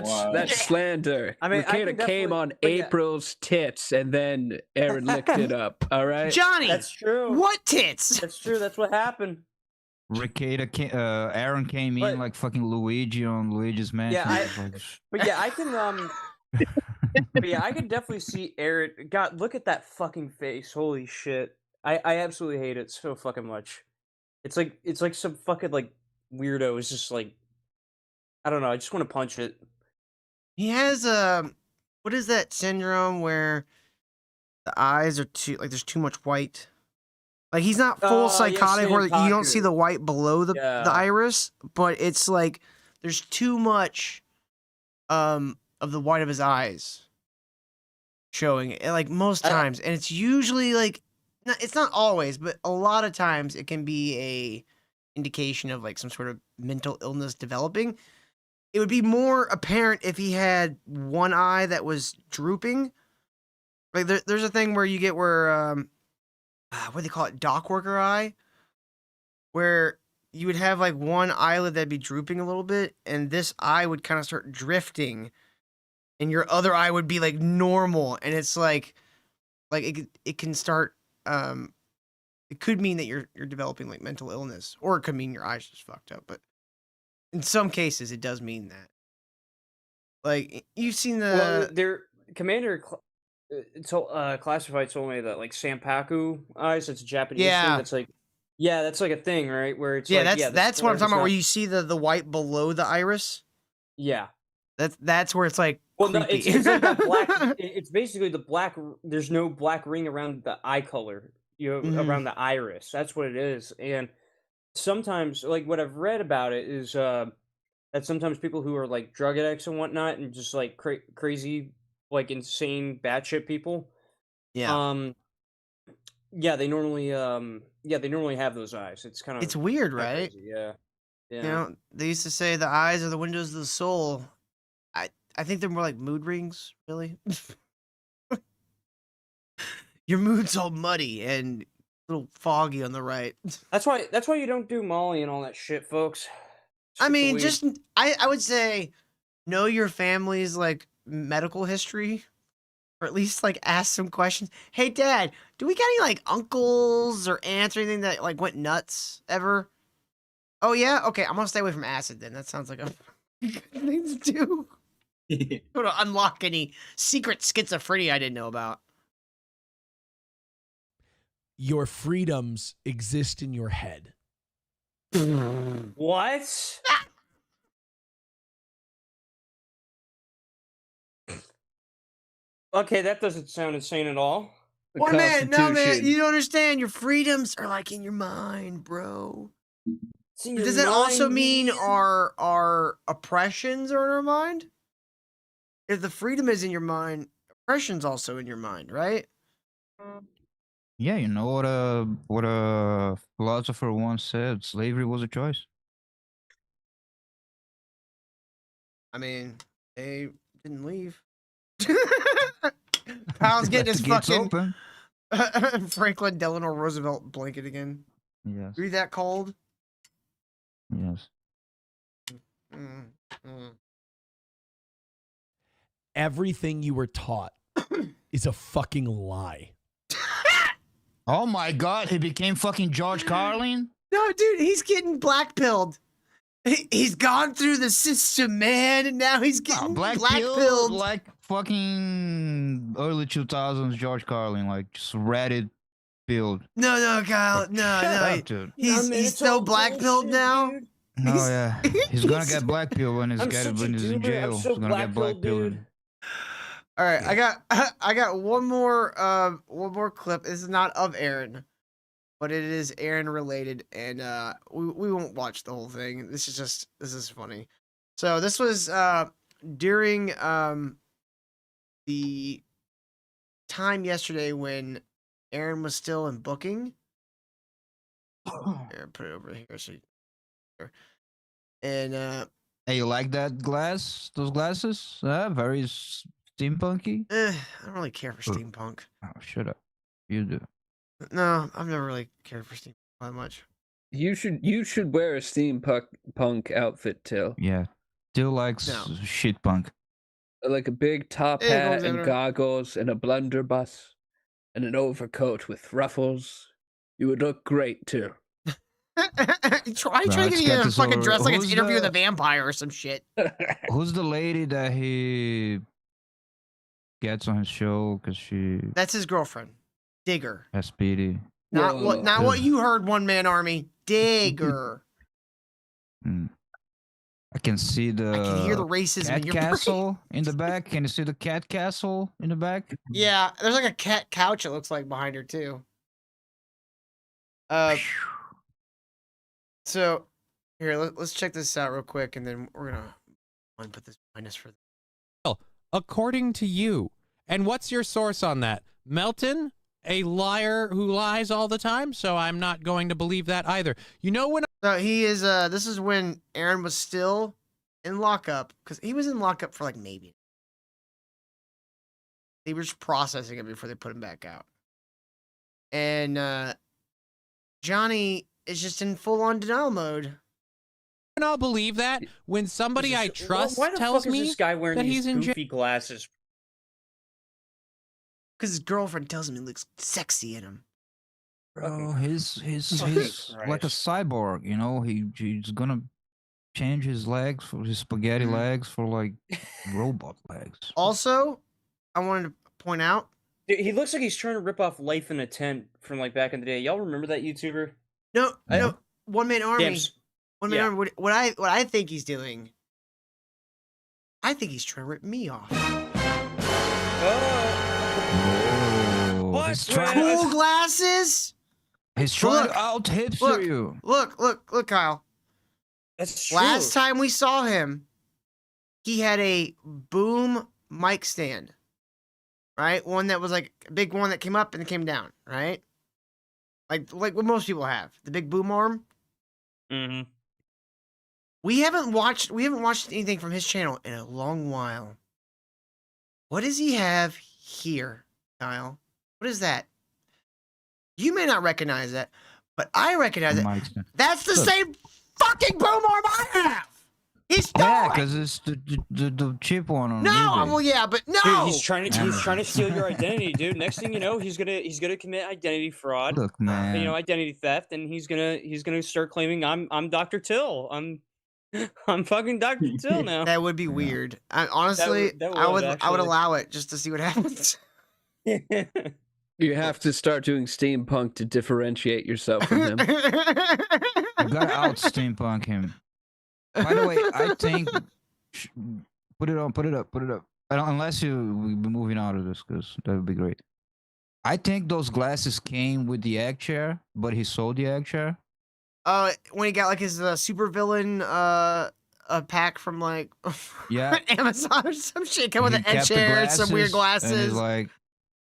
Wow. that's slander. I mean, I can Rekieta came definitely- on but yeah. April's tits, and then Aaron licked it up. All right. Johnny, That's true. what tits? That's true. That's what happened. Aaron came in But- like fucking Luigi on Luigi's Mansion. Yeah, but yeah, I can But yeah, I could definitely see Aaron. God, look at that fucking face. Holy shit. I absolutely hate it so fucking much. It's like some fucking like weirdo is just like, I don't know. I just want to punch it. He has what is that syndrome where the eyes are too like there's too much white? Like he's not full psychotic where you don't see the white below the iris, but it's like there's too much of the white of his eyes showing it, like most times, and it's usually like it's not always, but a lot of times it can be a indication of like some sort of mental illness developing. It would be more apparent if he had one eye that was drooping. Like there's a thing where you get where what do they call it, dock worker eye, where you would have like one eyelid that'd be drooping a little bit, and this eye would kind of start drifting, and your other eye would be like normal, and it's like it can start it could mean that you're developing like mental illness, or it could mean your eyes just fucked up, but in some cases it does mean that. Like you've seen the their commander classified told me that like Sanpaku eyes, that's a Japanese thing that's like that's like a thing, right? Where it's that's what I'm talking about, where you see the white below the iris. Yeah. That's where it's like no, it's like that black. It's basically the black. There's no black ring around the eye color, around the iris. That's what it is. And sometimes, like what I've read about it is that sometimes people who are like drug addicts and whatnot, and just like crazy, like insane batshit people, they normally have those eyes. It's kind of weird, right? Crazy. Yeah. You know, they used to say the eyes are the windows of the soul. I think they're more like mood rings, really. Your mood's all muddy and a little foggy on the right. That's why you don't do Molly and all that shit, folks. I mean, just I would say know your family's like medical history, or at least like ask some questions. Hey, Dad, do we got any like uncles or aunts or anything that like went nuts ever? Oh yeah, okay. I'm gonna stay away from acid then. That sounds like a good thing to do. Go to unlock any secret schizophrenia I didn't know about. Your freedoms exist in your head. What? Okay, that doesn't sound insane at all. Oh man, no man, you don't understand. Your freedoms are like in your mind, bro. Does that also mean our oppressions are in our mind? If the freedom is in your mind, oppression's also in your mind, right? Yeah, you know what a philosopher once said: slavery was a choice. I mean, they didn't leave. Pal's getting his fucking Franklin Delano Roosevelt blanket again. Yes. Read that cold. Yes. Everything you were taught is a fucking lie. Oh my God, he became fucking George Carlin? No, dude, he's getting black-pilled. He's gone through the system, man, and now he's getting black-pilled. Like fucking early 2000s George Carlin, like just ratted pilled. No, Kyle, no. Dude. He's so black-pilled now. No, yeah. He's gonna get black pilled when he's in jail. He's gonna get black pilled. All right, I got one more clip. This is not of Aaron, but it is Aaron related, and we won't watch the whole thing. This is funny. So this was during the time yesterday when Aaron was still in booking. Here, put it over here so you and hey, you like that glass? Those glasses? Very steampunky. I don't really care for steampunk. Oh, shut up. You do. No, I've never really cared for steampunk that much. You should wear a steampunk outfit, Till. Yeah, Till likes shit punk. Like a big top hat and goggles and a blunderbuss and an overcoat with ruffles. You would look great too. Try to get you fucking dressed like it's Interview with a Vampire or some shit. Who's the lady that he gets on his show because she That's his girlfriend, Digger. has Speedy. Not what you heard, One Man Army. Digger. I can see the. I can hear the racism cat in your castle in the back. Can you see the cat castle in the back? Yeah, there's like a cat couch. It looks like behind her too. So here, let's check this out real quick, and then we're gonna put this behind us for. According to you, and what's your source on that? Melton, a liar who lies all the time. So I'm not going to believe that either. You know when? So he is. This is when Aaron was still in lockup, because he was in lockup for like maybe. They were just processing it before they put him back out, and Johnny is just in full-on denial mode. And I'll believe that when somebody I trust why the tells fuck me is this guy wearing that these he's in jail. goofy glasses? Because his girlfriend tells him he looks sexy in him. Oh, he's Christ. like a cyborg. You know, he's gonna change his legs for his spaghetti legs for like robot legs. Also, I wanted to point out. Dude, he looks like he's trying to rip off Life in a Tent from like back in the day. Y'all remember that YouTuber? No, One Man Army. Dams. One Man Army. What I think he's doing. I think he's trying to rip me off. Oh, he's trying Cool glasses. He's trying Look, to out hipster look, you. Look, Kyle. That's true. Last time we saw him, he had a boom mic stand. Right? One that was like a big one that came up and came down, right? Like what most people have. The big boom arm. Mm-hmm. We haven't watched anything from his channel in a long while. What does he have here, Kyle? What is that? You may not recognize that, but I recognize it. That's the same fucking boom arm I have. He's yeah, because it's the cheap one on no, eBay. well, yeah, but no. Dude, he's trying to steal your identity, dude. Next thing you know, he's gonna commit identity fraud. Look, man. You know, identity theft, and he's gonna start claiming I'm Dr. Till. I'm fucking Dr. Till now. That would be weird. Honestly, I would allow it just to see what happens. You have to start doing steampunk to differentiate yourself from him. You gotta out steampunk him. By the way, I think put it up. Unless we'll be moving out of this, because that would be great. I think those glasses came with the egg chair, but he sold the egg chair. When he got like his super villain a pack from like Amazon or some shit, come with an egg chair and some weird glasses. And he's like,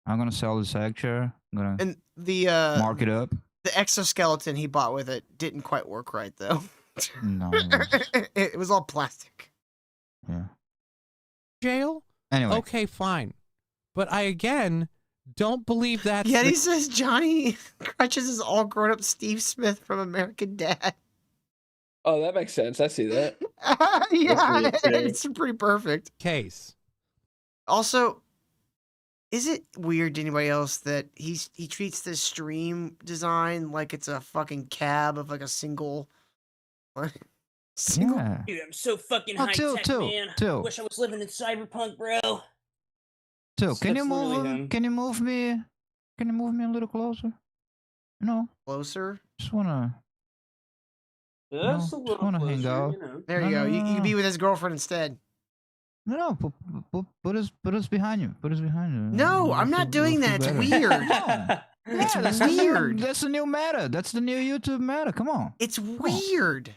I'm gonna sell this egg chair. I'm gonna and the mark it up. The exoskeleton he bought with it didn't quite work right though. No, it was all plastic. Yeah. Jail? Anyway. Okay, fine. But I again don't believe that. Yeah, he says Johnny Crutches is all grown up Steve Smith from American Dad. Oh, that makes sense. I see that. Yeah, it's pretty perfect. Case. Also, is it weird to anybody else that he treats this stream design like it's a fucking cab of like a single? Yeah. Dude, I'm so fucking high tech, man. I wish I was living in cyberpunk, bro. Till, can you That's move literally him? him. Can you move me? Can you move me a little closer? No. Closer? Just wanna. Just No, a just little wanna closer, hang out. you know. There you go. You can be with his girlfriend instead. No, put us behind you. Put us behind you. No, I'm not doing that. It's weird. Yeah, It's that's weird. That's the new meta. That's the new YouTube meta. Come on. It's weird.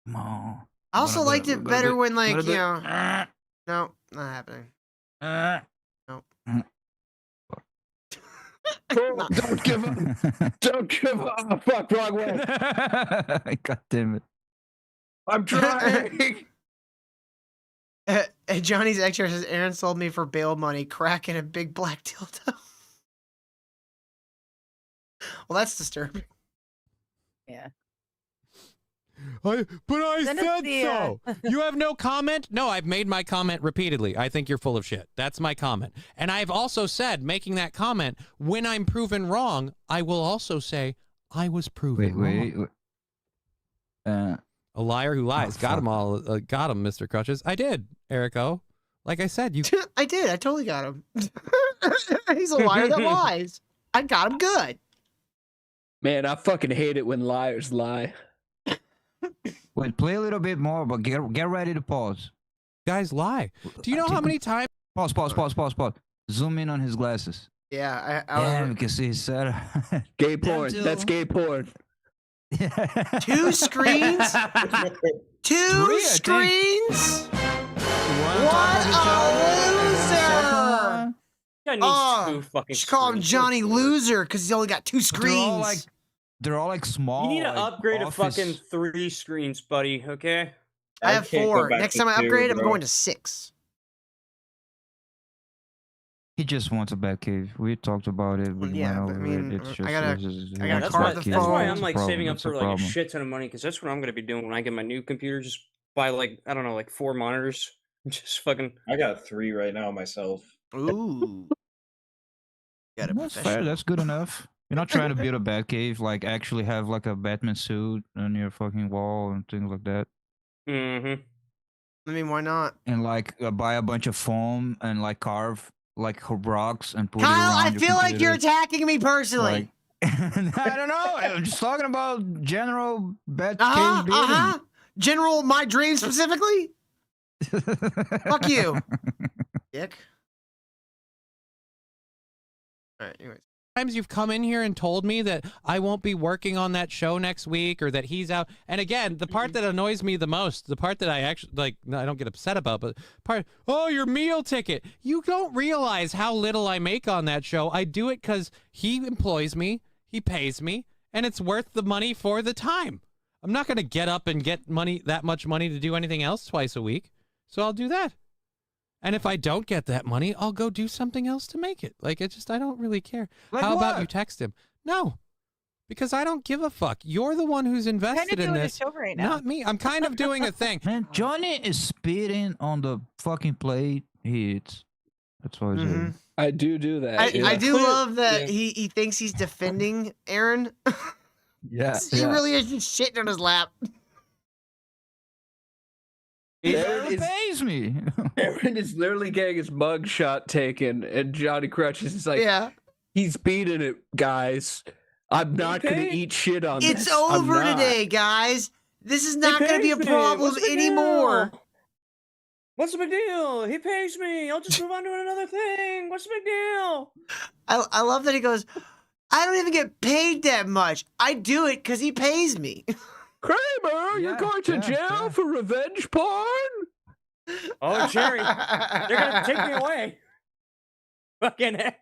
Come on. I also liked it better when, like, Gotta you be- know. No, not happening. No. Don't give up. Don't give up. Fuck, wrong way. God damn it. I'm trying. Johnny's extra says Aaron sold me for bail money, crack and a big black dildo. Well, that's disturbing. Yeah. But I Send us said the, so. You have no comment? No, I've made my comment repeatedly. I think you're full of shit. That's my comment. And I've also said, making that comment, when I'm proven wrong, I will also say, I was proven wrong. Wait. A liar who lies. Oh, got fuck. him all. Got him, Mr. Crutches. I did, Erico. Like I said, you. I did. I totally got him. He's a liar that lies. I got him good. Man, I fucking hate it when liars lie. Wait, play a little bit more, but get ready to pause. Guys lie. Do you know how many times? Pause. Zoom in on his glasses. Yeah, Damn, you can see his setup. Gay porn. That's gay porn. 2 screens? 2 screens? What a loser! Guy needs 2 fucking should call him screens. Johnny Loser because he's only got 2 screens. They're all like small. You need to like, upgrade office. to fucking 3 screens, buddy. Okay. I have 4. Next time I upgrade, I'm going to 6. He just wants a Batcave. We talked about it. We went over it. It's just, I gotta That's carve the why phone. I'm like saving up It's a for like a problem. shit ton of money because that's what I'm gonna be doing when I get my new computer. Just buy like I don't know, like 4 monitors. Just fucking. I got 3 right now myself. Ooh. Got a That's fair. That's good enough. You're not trying to build a Batcave, like actually have like a Batman suit on your fucking wall and things like that. Mm-hmm. I mean, why not? And like buy a bunch of foam and like carve like rocks and put it Kyle, around I your feel like you're computer. attacking me personally. I don't know. I'm just talking about general Batcave building. General, my dream specifically? Fuck you. Dick. Alright, anyways. Times you've come in here and told me that I won't be working on that show next week or that he's out. And again, the part that annoys me the most, the part that I actually like, no, I don't get upset about, but your meal ticket. You don't realize how little I make on that show. I do it because he employs me, he pays me, and it's worth the money for the time. I'm not going to get up and get that much money to do anything else twice a week. So I'll do that. And if I don't get that money, I'll go do something else to make it. Like, I don't really care. Like How about what? you text him? No, because I don't give a fuck. You're the one who's invested in this, right now. not me. I'm kind of doing a thing. Man, Johnny is spitting on the fucking plate he eats. That's what he's doing. I do that. I do love that he thinks he's defending Aaron. Yeah. He really is just shitting on his lap. He pays me. Aaron is literally getting his mug shot taken, and Johnny Crutches is like, Yeah. he's beating it, guys. I'm not going to eat shit on this. It's I'm over not." today, guys. This is not going to be a pays me. problem What's the big anymore. deal? What's the big deal? He pays me. I'll just move on to another thing. What's the big deal? I love that he goes, I don't even get paid that much. I do it because he pays me. Kramer, you're going to jail for revenge porn? Oh, Jerry, they're gonna take me away. Fucking heck.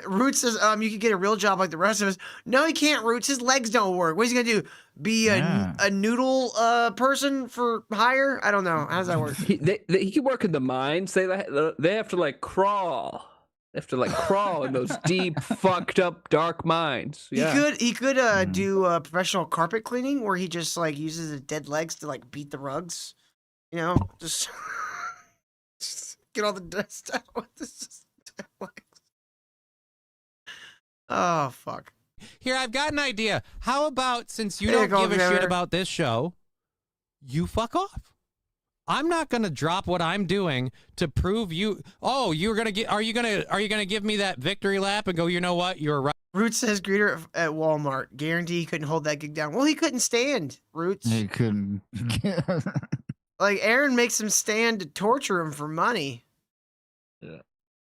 Roots says, you can get a real job like the rest of us. No, he can't, Roots. His legs don't work. What's he gonna do? Be a noodle person for hire? I don't know. How does that work? He can work in the mines. They have to like crawl. They have to like crawl in those deep, fucked up, dark mines. Yeah. He could do professional carpet cleaning where he just like uses his dead legs to like beat the rugs. You know, just get all the dust out with his dead legs. Oh fuck. Here, I've got an idea. How about, since you There you don't go, give a shit Governor. about this show, you fuck off. I'm not gonna drop what I'm doing to prove you. Oh, you're gonna get? Are you gonna give me that victory lap and go? You know what? You're right. Roots says greeter at Walmart. Guarantee he couldn't hold that gig down. Well, he couldn't stand, Roots. He couldn't. Like Aaron makes him stand to torture him for money.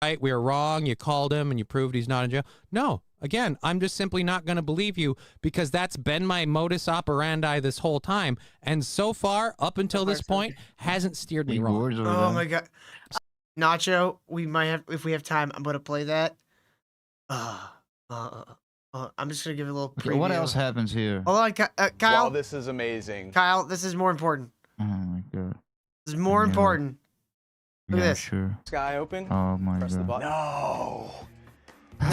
Right, we were wrong. You called him and you proved he's not in jail. No, again, I'm just simply not going to believe you because that's been my modus operandi this whole time. And so far, up until this point, hasn't steered me wrong. Oh my god. Nacho, we might have, if we have time, I'm going to play that. I'm just going to give it a little preview. What else happens here? Hold on, Kyle. Wow, this is amazing. Kyle, this is more important. Oh my god. This is more important. Look at Yeah, this. sure. Sky open. Oh my Press the god. button. No. Dude!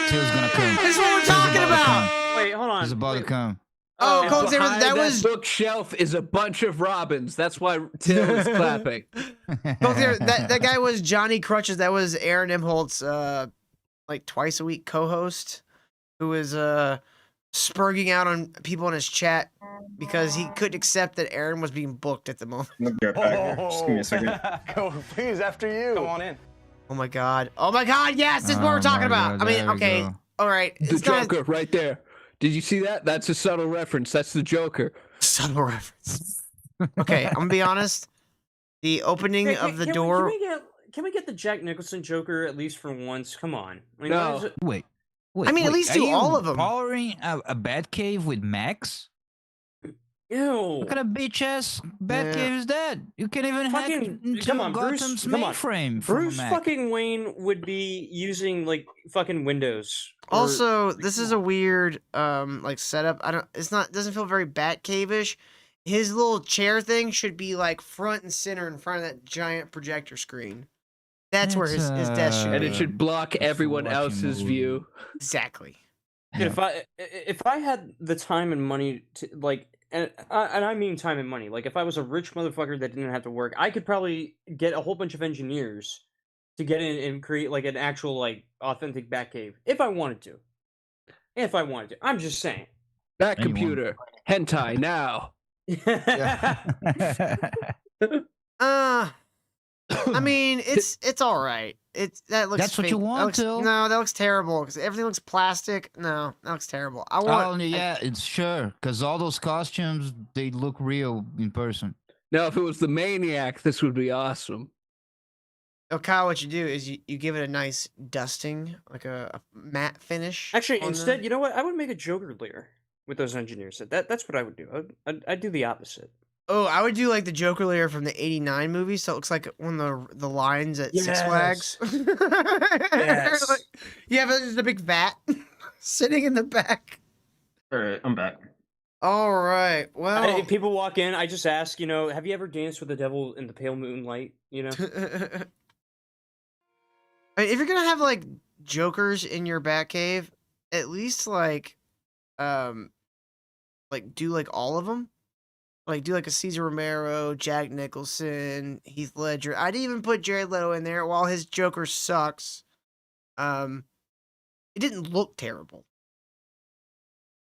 Till's gonna come. This is what we're talking about. Wait, hold on. He's about to come. Oh, Cold Saber, Behind that was bookshelf is a bunch of robins. That's why Till is clapping. Cold Saber, that guy was Johnny Crutches. That was Aaron Imholt's like twice a week co-host, who is spurging out on people in his chat because he couldn't accept that Aaron was being booked at the moment. Just give me a second. Go, please, after you. Come on in. Oh my god. Oh my god, yes, this is what we're talking about. I mean, okay, all right. The It's not Joker right there. Did you see that? That's a subtle reference. That's the Joker. subtle reference. Okay, I'm gonna be honest. The opening of the door. Can we get the Jack Nicholson Joker at least for once? Come on. I mean, No. what is it- Wait. I mean, at wait, least are do you all of 'em. Powering a Batcave with Max? Ew. What kind of bitch ass Batcave is that? You can't even hack into come on, Gotham's Bruce, come on. mainframe from a Bruce Mac. fucking Wayne would be using like fucking Windows. or- Also, this is a weird like setup. Doesn't feel very Batcave-ish. His little chair thing should be like front and center in front of that giant projector screen. That's where his desk should And be. it should block everyone else's view. Exactly. Dude, if I had the time and money to like, and I mean time and money, like if I was a rich motherfucker that didn't have to work, I could probably get a whole bunch of engineers to get in and create like an actual like authentic Batcave if I wanted to. If I wanted to, I'm just saying. That computer, hentai now. I mean, it's all right. That looks. That's what you fake. want, that looks, Till? No, that looks terrible because everything looks plastic. No, that looks terrible. I want. Oh, yeah, it's sure. Because all those costumes, they look real in person. Now, if it was the Maniac, this would be awesome. Oh, Kyle, what you do is you give it a nice dusting, like a matte finish. Actually, on instead, the- you know what? I would make a Joker layer with those engineers. That's what I would do. I'd do the opposite. Oh, I would do like the Joker layer from the '89 movie, so it looks like one of the lines at Six Flags. Yes. Like, you have the big vat sitting in the back. All right, I'm back. All right. Well, If people walk in, I just ask, have you ever danced with the devil in the pale moonlight? I mean, if you're gonna have like Jokers in your Batcave, at least like do like all of them. Like do like a Cesar Romero, Jack Nicholson, Heath Ledger. I'd even put Jared Leto in there. While his Joker sucks, it didn't look terrible.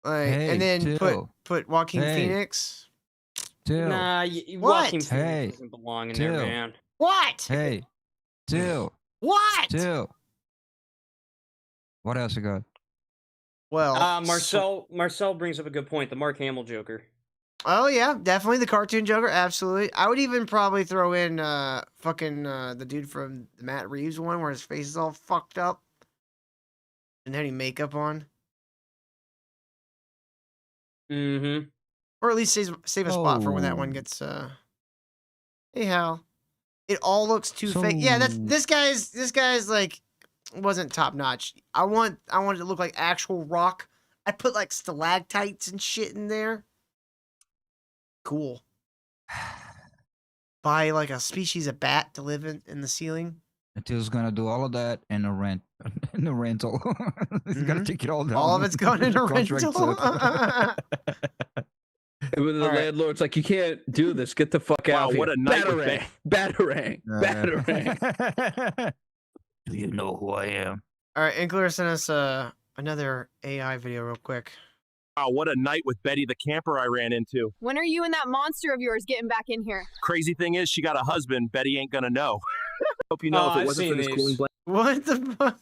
Like, Hey, and then Till. put Joaquin Hey. Phoenix. Till. Nah, What? Joaquin Phoenix Hey. doesn't belong in Till. there, man. What? Hey. Till. What? Till. What else you got? Well, Marcel brings up a good point. The Mark Hamill Joker. Oh yeah, definitely the cartoon Joker. Absolutely, I would even probably throw in the dude from the Matt Reeves one where his face is all fucked up and had any makeup on, Mm-hmm. or at least save a spot for when that one gets. Hey Hal, it all looks too fake. Yeah, this guy's like wasn't top notch. I wanted it to look like actual rock. I put like stalactites and shit in there. Cool. Buy like a species of bat to live in the ceiling. Till's gonna do all of that in a rental. He's gonna take it all down. All of it's going in a rental. And when the landlord's like, you can't do this. Get the fuck out of here. what a night with Batarang. Batarang. Do you know who I am? All right, Inkler sent us another AI video real quick. Wow, what a night with Betty the camper I ran into. When are you and that monster of yours getting back in here? Crazy thing is, she got a husband. Betty ain't gonna know. Hope you know if it wasn't for this cooling What the fuck?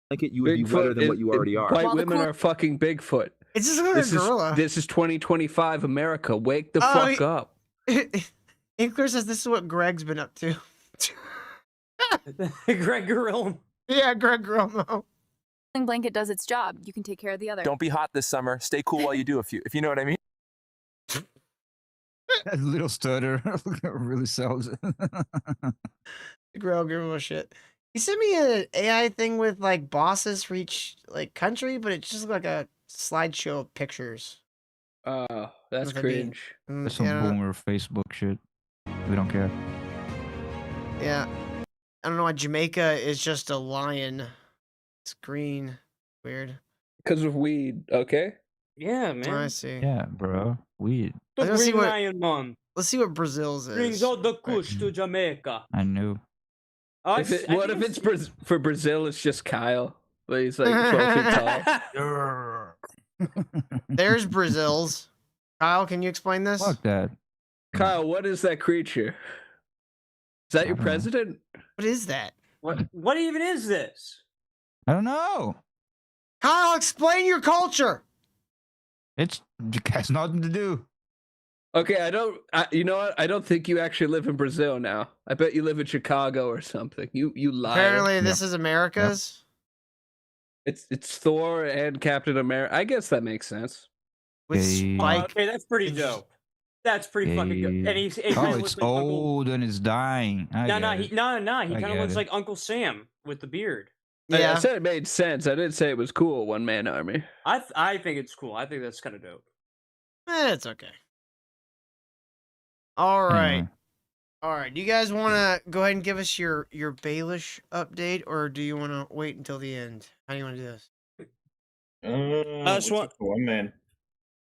blanket, you would be wetter than what you already are. White women are fucking Bigfoot. It's just like a gorilla. This is 2025 America. Wake the Oh, fuck up. Inkler says this is what Greg's been up to. Greg Gorilla. Yeah, Greg Gorilla. Blanket does its job. You can take care of the other. Don't be hot this summer. Stay cool while you do if you know what I mean. That little stutter really sells it. Greg Gorilla shit. He sent me an AI thing with like bosses for each like country, but it's just like a slideshow of pictures. Oh, that's With a cringe. That's some yeah. boomer Facebook shit. We don't care. Yeah. I don't know why Jamaica is just a lion. It's green. Weird. Because of weed, okay? Yeah, man. I see. Yeah, bro. Weird. The Let's see Green what- Lion Man Let's see what Brazil's brings is. all the kush to Jamaica. I knew. I What if think it's for Brazil? It's just Kyle, but he's like 12 feet tall. There's Brazil's. Kyle, can you explain this? Fuck that. Kyle, what is that creature? Is that your president? What is that? What even is this? I don't know. Kyle, explain your culture. It has nothing to do. Okay, you know what? I don't think you actually live in Brazil now. I bet you live in Chicago or something. You lie. Apparently, this is America's. It's Thor and Captain America. I guess that makes sense. With Spike. Okay, that's pretty dope. That's pretty fucking good. And he's it's old and it's dying. No, he kind of get looks it. like Uncle Sam with the beard. I said it made sense. I didn't say it was cool. One man army. I think it's cool. I think that's kind of dope. It's okay. All right. All right. Do you guys want to go ahead and give us your Baelish update, or do you want to wait until the end? How do you want to do this? One man.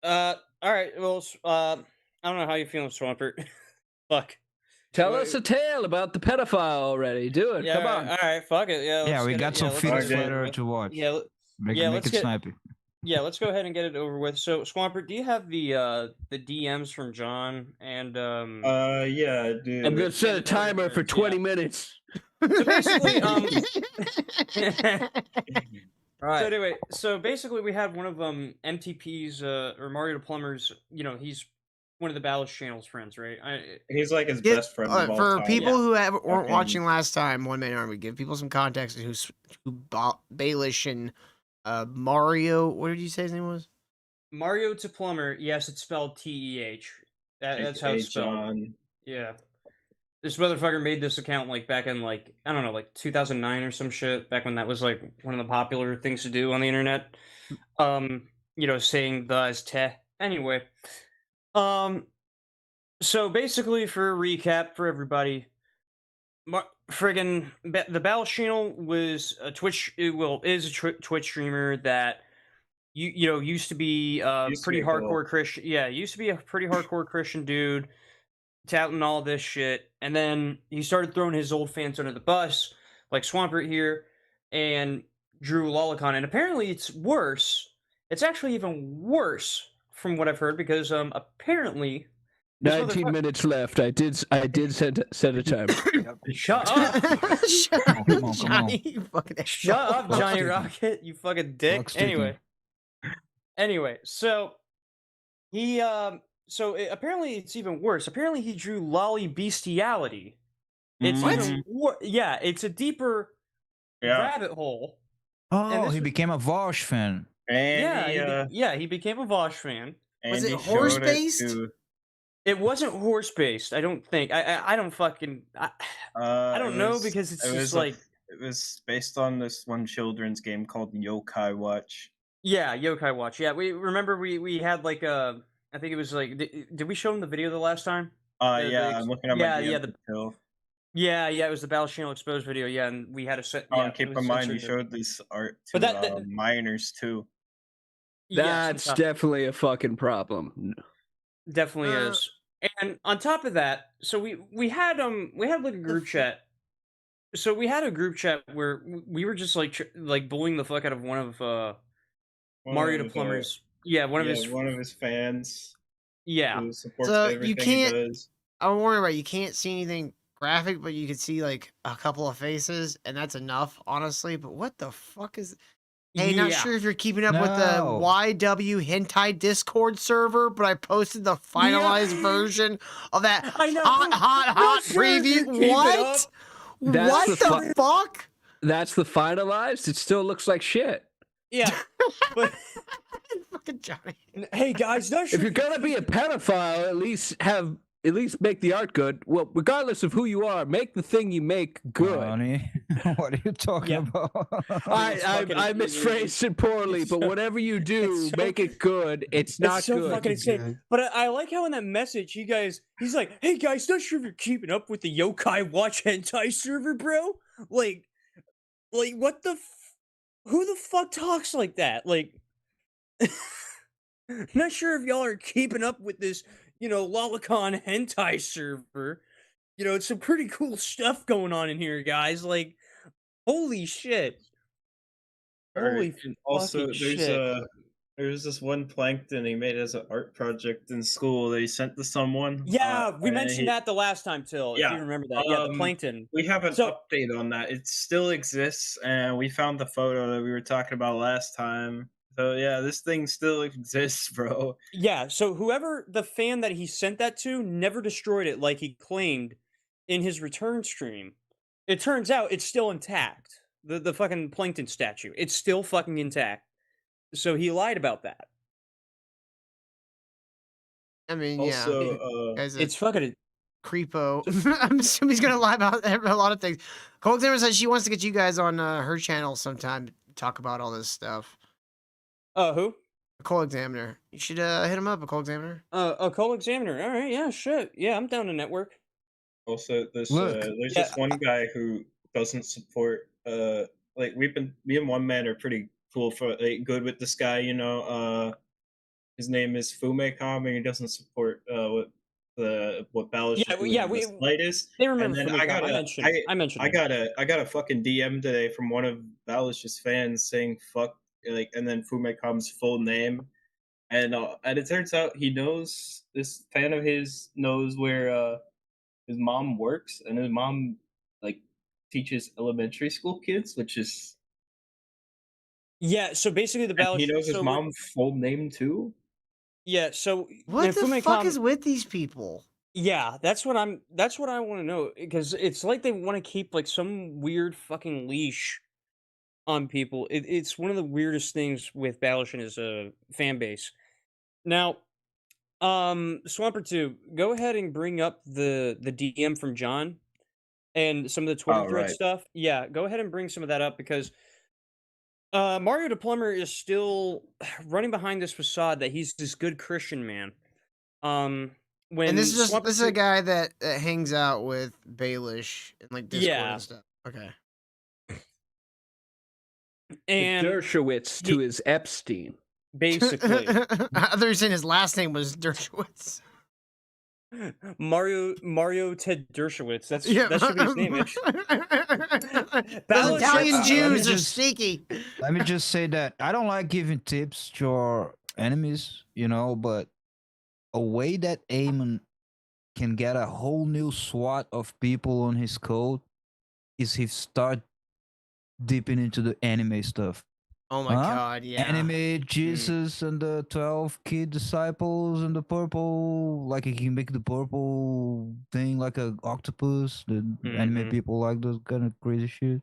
All right. Well, I don't know how you feeling, Swampert. Fuck. Tell us a tale about the pedophile already. Do it. Yeah, Come on. All right. Fuck it. Yeah. We got some Phoenix Fighter to watch. Yeah. Make it snappy. Yeah, let's go ahead and get it over with. So, Swampert, do you have the DMs from John and Yeah, dude. I'm gonna set a timer for 20 minutes. So basically, Right. So basically, we had one of MTP's or Mario the Plumber's. You know, he's one of the Ballast Channel's friends, right? He's like his best friend. Of all For time. people who weren't Fucking- watching last time, One Man Army, give people some context of who Baelish and Mario. What did you say his name was? Mario to Plumber. Yes, it's spelled TEH. That's how it's spelled. John. Yeah. This motherfucker made this account like back in like I don't know, like 2009 or some shit. Back when that was like one of the popular things to do on the internet. You know, saying the as te. Anyway. So basically, for a recap for everybody, the Ballast Channel was a Twitch. Is a Twitch streamer that you know used to be pretty hardcore Christian. Yeah, used to be a pretty hardcore Christian dude, touting all this shit, and then he started throwing his old fans under the bus, like Swampert here, and Drew Lolicon. And apparently, it's worse. It's actually even worse from what I've heard because apparently. 19 minutes left. I did set a timer. Shut up. Shut up, Come on. Johnny. You fucking Shut up, asshole. Johnny Rocket, you fucking dick. Clock's ticking. Anyway, so he apparently it's even worse. Apparently he drew lolly bestiality. It's even yeah, it's a deeper rabbit hole. Oh, he became a Vosh fan. And he became a Vosh fan. Was and it he showed horse-based? to- It wasn't horse based. I don't think. I don't fucking. I don't know because it's just like it was based on this one children's game called Yokai Watch. yeah, Yokai Watch. Yeah, we remember we had like I think it was like did we show him the video the last time? I'm looking at my it was the Ballast Channel exposed video. Yeah, and we had a set. Yeah, keep in mind, you showed this art to But minors too. That's definitely a fucking problem. Definitely is. And on top of that, so we had like a group chat. So we had a group chat where we were just like bullying the fuck out of one of Mario the Plumber's. One of his fans. Yeah. Who supports So everything you can't. he does. I'm worried about you can't see anything graphic, but you can see like a couple of faces, and that's enough, honestly. But what the fuck is? Hey, not sure if you're keeping up with the YW Hentai Discord server, but I posted the finalized version of that hot preview. What? What the fuck? That's the finalized? It still looks like shit. Yeah. But fucking Johnny. Hey guys, if you're gonna be a pedophile, at least make the art good. Well, regardless of who you are, make the thing you make good. Honey, what are you talking about? I misphrased it poorly, but whatever you do, make it good. It's not so good. fucking insane. But I like how in that message, he's like, "Hey guys, not sure if you're keeping up with the Yokai Watch hentai server, bro. Like what the? Who the fuck talks like that? Like, not sure if y'all are keeping up with this." Lolicon hentai server. It's some pretty cool stuff going on in here, guys. Like, holy shit. Holy also, fucking shit. There was this one plankton he made as an art project in school that he sent to someone. Yeah, we and mentioned he- that the last time, Till. If Yeah, you remember that. Yeah, the plankton. We have an So- update on that. It still exists, and we found the photo that we were talking about last time. So yeah, this thing still exists, bro. Yeah, so whoever the fan that he sent that to never destroyed it like he claimed in his return stream. It turns out it's still intact. The fucking plankton statue. It's still fucking intact. So he lied about that. I mean, Also, Guys, It's fucking creepo. I'm assuming he's gonna lie about a lot of things. Cold Xammer says she wants to get you guys on her channel sometime to talk about all this stuff. Who? Cold Examiner. You should hit him up, a Cold Examiner. A Cold Examiner. All right, yeah, shit. Yeah, I'm down to network. Also, this Look. there's this one guy who doesn't support. Like me and One Man are pretty cool for like good with this guy. You know, his name is Fumecom, and he doesn't support what Balish Yeah, is doing yeah, in the we- slightest. They remember And then Fumecom. I mentioned I him. got a fucking DM today from one of Balish's fans saying fuck, like, and then Fumecom's full name, and it turns out he knows, this fan of his knows where his mom works, and his mom like teaches elementary school kids, which is Yeah, so basically the and Balish. he knows his so mom's full name too. Yeah, so What and the fuck Fumecom- is with these people? Yeah, that's what I want to know, because it's like they want to keep like some weird fucking leash on people. It's one of the weirdest things with Balish and his fan base. Now, Swamper2, go ahead and bring up the DM from John and some of the Twitter Oh, thread right. stuff. Yeah, go ahead and bring some of that up, because Mario the Plumber is still running behind this facade that he's this good Christian man. When And this is just Swamper this is a 2 guy that hangs out with Baelish and like Discord Yeah. and stuff. Okay. and Dershowitz to his Epstein. basically I thought you were saying his last name was Dershowitz. Mario Ted Dershowitz. That should be his name. Mitch. Those Italian let me Jews are just- sneaky. Let me just say that I don't like giving tips to our enemies, but a way that Eamon can get a whole new SWAT of people on his code is he start dipping into the anime stuff. Oh my god, yeah. Anime Jesus and the 12 kid disciples and the purple, like he can make the purple thing like a octopus. The anime Mhm. people like those kind of crazy shit.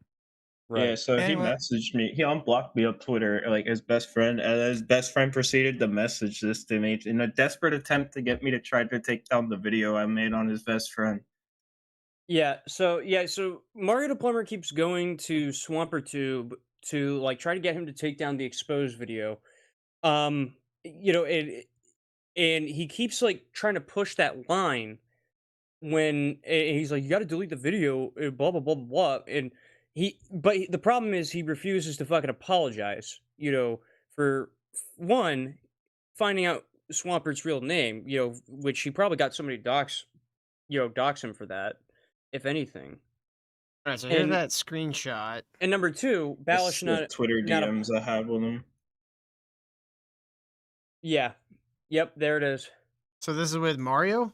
Yeah, so Anyway. he messaged me. He unblocked me on Twitter, like his best friend, and his best friend proceeded to message this to me in a desperate attempt to get me to try to take down the video I made on his best friend. So Mario the Plumber keeps going to SwamperTube to like try to get him to take down the exposed video. And he keeps like trying to push that line when he's like, you got to delete the video, blah blah blah blah blah. And the problem is he refuses to fucking apologize. For one, finding out Swampert's real name, which he probably got somebody dox him for that, if anything. All right, so here's And- that screenshot. And number two, This Balish is not Twitter not a- DMs I have with him. Yeah. Yep, there it is. So this is with Mario?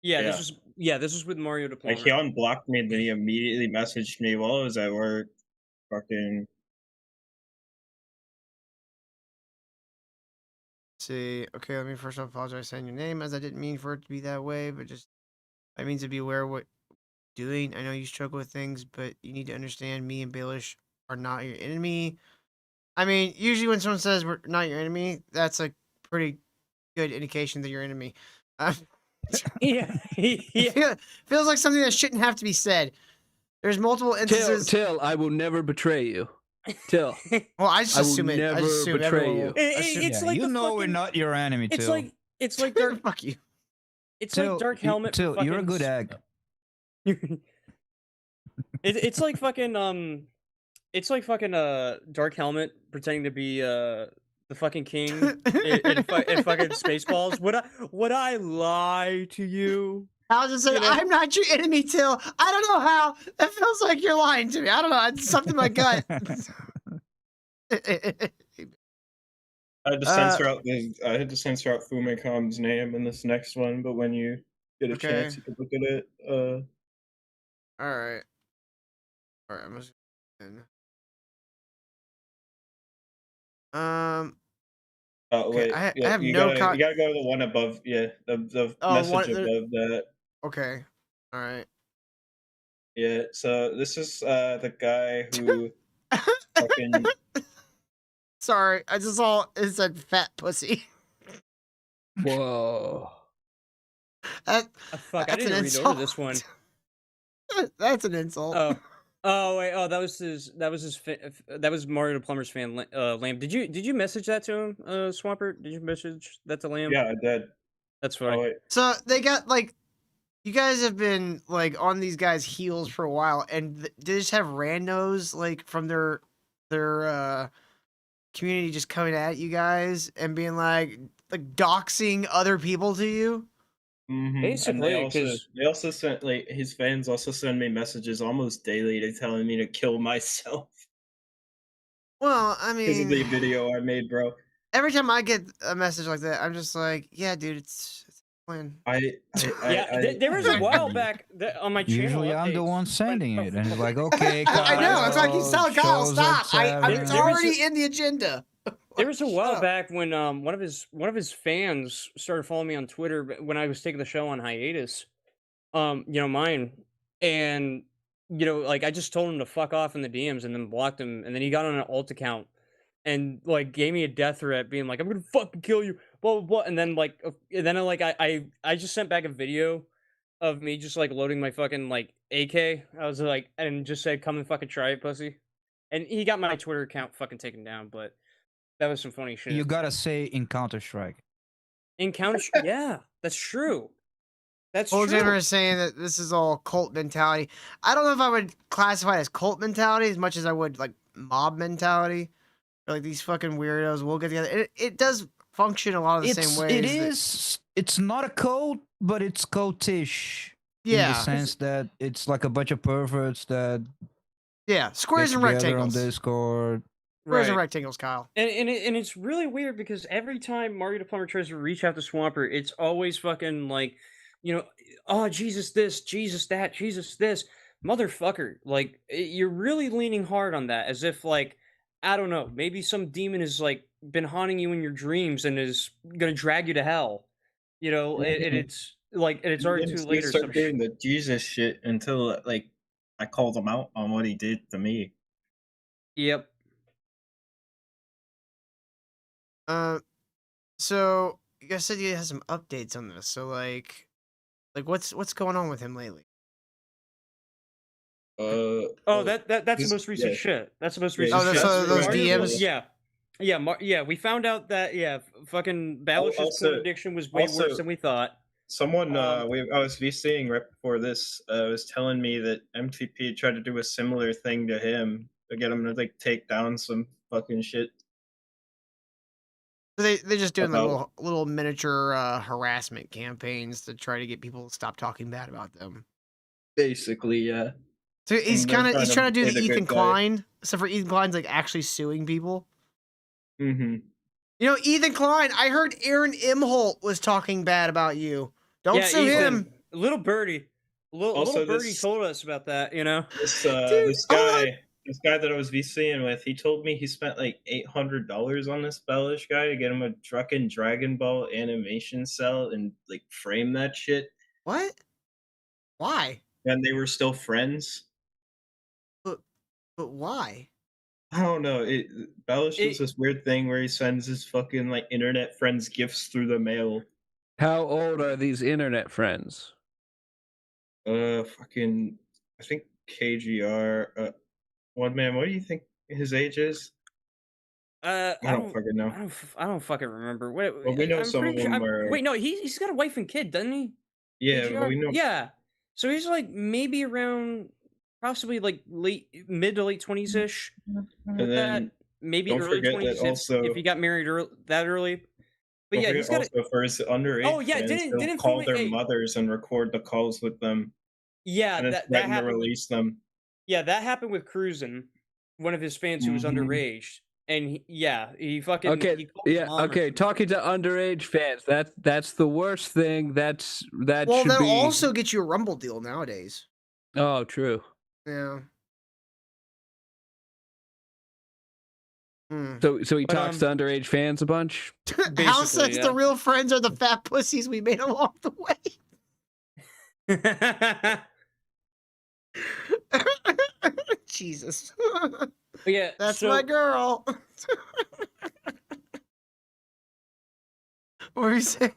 Yeah, Yeah. this was with Mario the Plumber. Like he unblocked me, then he immediately messaged me while I was at work. Fucking See, okay, let me first apologize saying your name, as I didn't mean for it to be that way, but just I mean to be aware of what you're doing. I know you struggle with things, but you need to understand me and Baelish are not your enemy. I mean, usually when someone says we're not your enemy, that's a pretty good indication that you're enemy. Yeah. Feels like something that shouldn't have to be said. There's multiple instances. Till, I will never betray you. Till. Well, I just I will assume it. I never just assume betray everyone you. will assume- It's like you the know we're fucking- not your enemy, It's Till. like Dark. Fuck you. It's Till, like Dark Helmet. for Till, you're a fucking good s- egg. It's like fucking it's like fucking Dark Helmet pretending to be the fucking king in fucking Spaceballs. Would I lie to you? I was just saying, I'm not your enemy, Till. I don't know how. That feels like you're lying to me. I don't know. It's something in my gut. I had to censor out Fumicom's name in this next one, but when you get a chance, you can look at it. All right. I'm just. Oh wait, I yeah, have you no. gotta go to the one above. Yeah, the message above that. Okay. All right. Yeah. So this is the guy who fucking. Sorry, I just saw it said fat pussy. Whoa. Fuck, I didn't read over this one. That's an insult. Oh wait, that was Mario the Plumber's fan, Lamb. Did you message that to him, Swampert? Did you message that to Lamb? Yeah, I did. That's funny. So they got like, you guys have been like on these guys' heels for a while, and they just have randos like from their community just coming at you guys and being like doxing other people to you. Mm-hmm. Basically, they also sent like his fans also send me messages almost daily to telling me to kill myself. Well, I Because of mean, the video I made, bro. every time I get a message like that, I'm just like, yeah, dude, it's fine. There was a while back on my channel. Usually I'm the one sending it, and it's like, okay, I know. It's like he's telling Kyle, shows stop. at It's 7. already in the agenda. There was a while back when one of his fans started following me on Twitter when I was taking the show on hiatus. Mine, and like I just told him to fuck off in the DMs and then blocked him, and then he got on an alt account and like gave me a death threat, being like, "I'm gonna fucking kill you," blah blah blah, and then I just sent back a video of me just like loading my fucking like AK. I was like, and just said, "Come and fucking try it, pussy," and he got my Twitter account fucking taken down, but. That was some funny shit. You gotta say in Counter-Strike. In Counter, yeah, that's true. That's Paul true. Jimmer is saying that this is all cult mentality. I don't know if I would classify it as cult mentality as much as I would like mob mentality. Like these fucking weirdos will get together. It does function a lot of the same ways. It is. It's not a cult, but it's cultish. Yeah. In the sense that it's like a bunch of perverts that. Yeah, squares get and together rectangles. on Discord. Squares and rectangles, Kyle. And it's really weird because every time Mario the Plumber tries to reach out to Swampert, it's always fucking like, oh, Jesus this, Jesus that, Jesus this. Motherfucker, like, you're really leaning hard on that as if, like, I don't know, maybe some demon has, like, been haunting you in your dreams and is gonna drag you to hell. It's like, and it's already too late or start something. doing the Jesus shit until, like, I called him out on what he did to me. Yep. So you guys said you had some updates on this. So like what's going on with him lately? That's the most recent shit. That's the most recent shit. Those DMs. Yeah. We found out that fucking Balish's porn addiction was way worse than we thought. Someone I was VCing right before this was telling me that MTP tried to do a similar thing to him to get him to like take down some fucking shit. So they're just doing like little miniature harassment campaigns to try to get people to stop talking bad about them. Basically, yeah. So he's trying to do the Ethan Klein, except for Ethan Klein's like actually suing people. Mm-hmm. Ethan Klein, I heard Aaron Imholt was talking bad about you. Don't sue him. Little birdie. Little birdie told us about that, This guy that I was VCing with, he told me he spent like $800 on this Bellish guy to get him a fucking Dragon Ball animation cell and like frame that shit. What? Why? And they were still friends. But why? I don't know. Bellish does this weird thing where he sends his fucking like internet friends gifts through the mail. How old are these internet friends? I think KGR. One man, what do you think his age is? I don't fucking know. I don't fucking remember. Wait, well, we know some of them are. Wait, no, he's got a wife and kid, doesn't he? Yeah, but we know. Yeah, so he's like maybe around, possibly like mid to late 20s ish. And then maybe early 20s if he got married that early. But yeah, he's got also for his underage. Oh yeah, fans, didn't call their mothers and record the calls with them. Yeah, and that happened. To release them. Yeah, that happened with Cruisin', one of his fans who was underage, and he fucking Okay, he called his yeah, mom or okay. something. Talking to underage fans, that's the worst thing. That Well, should they'll be. also get you a Rumble deal nowadays. Oh, true. Yeah. Hmm. So he talks to underage fans a bunch. Hal says the real friends are the fat pussies we made along the way. Jesus. Yeah, That's so- my girl. What were you saying?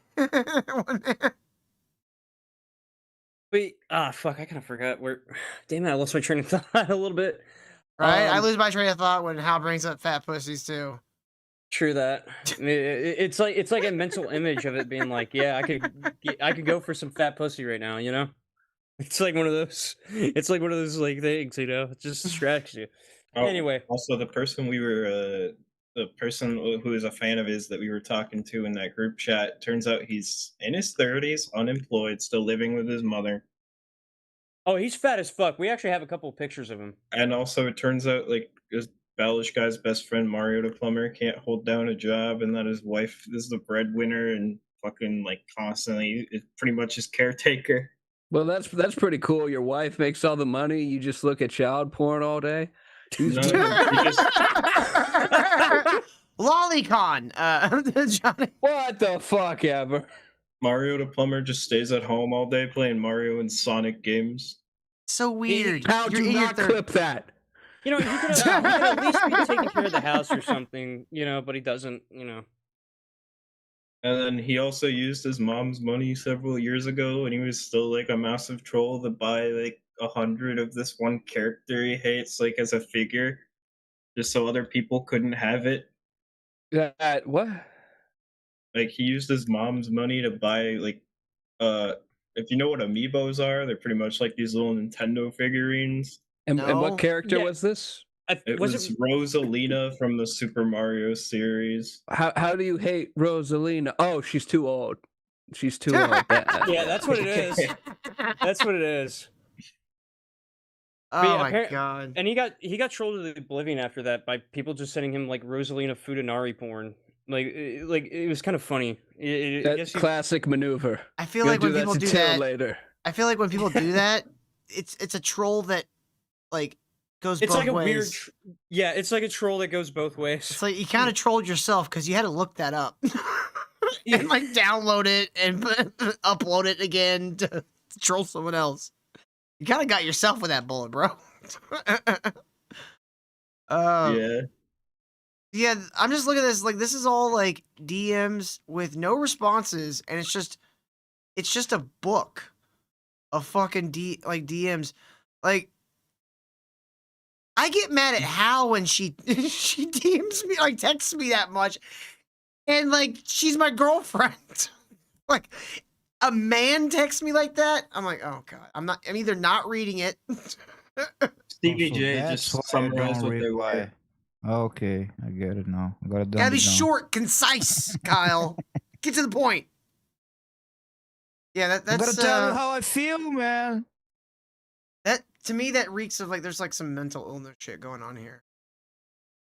Wait, fuck, I kind of forgot where. Damn it, I lost my train of thought a little bit. Right? I lose my train of thought when Hal brings up fat pussies too. True that. It's like a mental image of it being like, yeah, I could go for some fat pussy right now, you know? It's like one of those. It's like one of those like things, you know? It just distracts you. Anyway, also the person the person who is a fan of his that we were talking to in that group chat, turns out he's in his 30s, unemployed, still living with his mother. oh, he's fat as fuck. We actually have a couple of pictures of him. And also it turns out like this Balish guy's best friend Mario the plumber can't hold down a job, and that his wife is the breadwinner and fucking like constantly is pretty much his caretaker. Well, that's pretty cool. Your wife makes all the money. You just look at child porn all day. Lolicon, Johnny. What the fuck ever? Mario the plumber just stays at home all day playing Mario and Sonic games. So weird. How do you not clip that? You know, he could at least be taking care of the house or something, you know, but he doesn't, you know. And then he also used his mom's money several years ago, and he was still like a massive troll to buy like 100 of this one character he hates, like as a figure, just so other people couldn't have it. What? Like he used his mom's money to buy like, if you know what amiibos are, they're pretty much like these little Nintendo figurines. And what character was this? It was Rosalina from the Super Mario series. How do you hate Rosalina? Oh, she's too old. She's too old. Yeah, that's what it is. That's what it is. Oh my god! And he got trolled to the oblivion after that by people just sending him like Rosalina Futanari porn. Like it was kind of funny. That's classic maneuver. I feel like when people do that later. I feel like when people do that, it's a troll that like goes It's both like a ways. weird. Yeah, it's like a troll that goes both ways. It's like you kind of trolled yourself because you had to look that up and like download it and upload it again to troll someone else. You kind of got yourself with that bullet, bro. Yeah. Yeah, I'm just looking at this. Like, this is all like DMs with no responses, and it's just a book of fucking DMs. Like, I get mad at Hal when she DMs me, like texts me that much, and like she's my girlfriend. Like, a man texts me like that, I'm like, oh god, I'm either not reading it. Stevie J just summarized what they were. Okay, I get it now. I got it done. Gotta be short, concise, Kyle. Get to the point. Yeah, that's. I'm gonna tell you how I feel, man. That to me, that reeks of like there's like some mental illness shit going on here.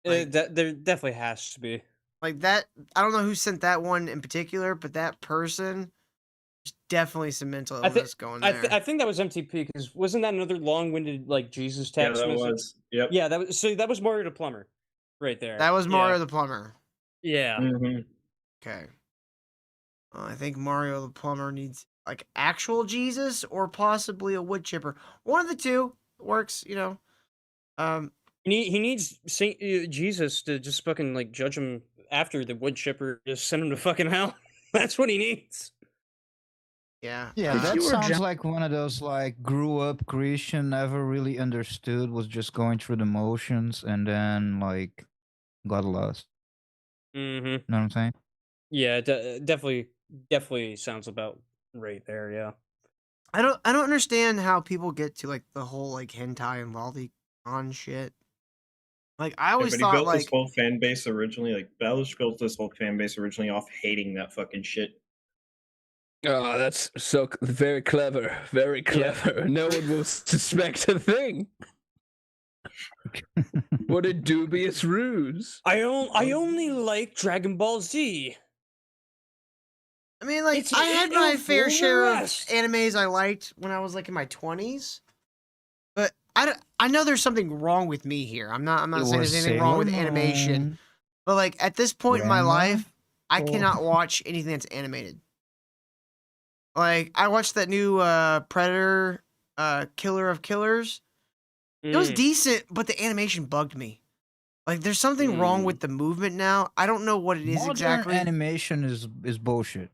There definitely has to be. Like that, I don't know who sent that one in particular, but that person, there's definitely some mental illness going there. I think that was MTP because wasn't that another long-winded like Jesus text? Yeah, that message? was. Yep. Yeah, that was Mario the plumber, right there. That was Mario Yeah. the plumber. Yeah. Okay. I think Mario the plumber needs like actual Jesus or possibly a wood chipper. One of the two works, you know. He needs Saint Jesus to just fucking like judge him after the wood chipper, just send him to fucking hell. That's what he needs. Yeah. Yeah, that sounds like one of those like grew up Christian, never really understood, was just going through the motions, and then like got lost. Mm-hmm. You know what I'm saying? Yeah, definitely sounds about right there. Yeah. I don't understand how people get to like the whole like hentai and lolicon shit. Like I always But he thought built like this whole fan base originally. Like Balish built this whole fan base originally off hating that fucking shit. Oh, that's very clever. Very clever. No one will suspect a thing. What a dubious ruse. I only like Dragon Ball Z. I mean, like, It's- I had it- my it'll fair fool the share of rest. animes I liked when I was like in my 20s. But I know there's something wrong with me here. I'm not saying there's anything wrong with animation. But like at this point in my life, I cannot watch anything that's animated. Like I watched that new Predator Killer of Killers. It was decent, but the animation bugged me. Like there's something wrong with the movement now. I don't know what it is Modern exactly. animation is bullshit.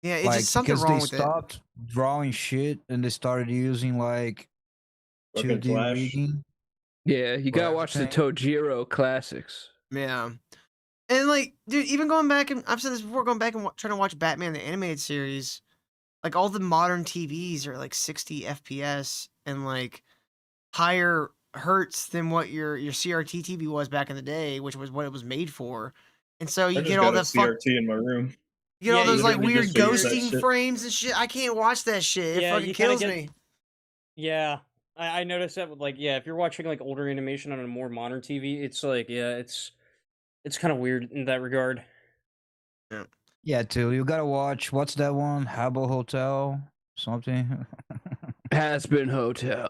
Yeah, it's just something because wrong they with it. stopped drawing shit and they started using like Fucking 2D Flash. rigging. Yeah, you gotta watch the Tojiro classics. Yeah. And like, dude, even going back and I've said this before, going back and trying to watch Batman the animated series, like all the modern TVs are like 60 FPS and like higher hertz than what your CRT TV was back in the day, which was what it was made for. And so you I just get all got a the fuck, CRT in my room. you get all those like literally weird just figured that ghosting shit. frames and shit. I can't watch that shit. It Yeah, fucking you kinda kills get- me. Yeah, I noticed that with like if you're watching like older animation on a more modern TV, it's like it's kind of weird in that regard. Yeah, too. You gotta watch what's that one? Habbo Hotel? Something. Has been Hotel.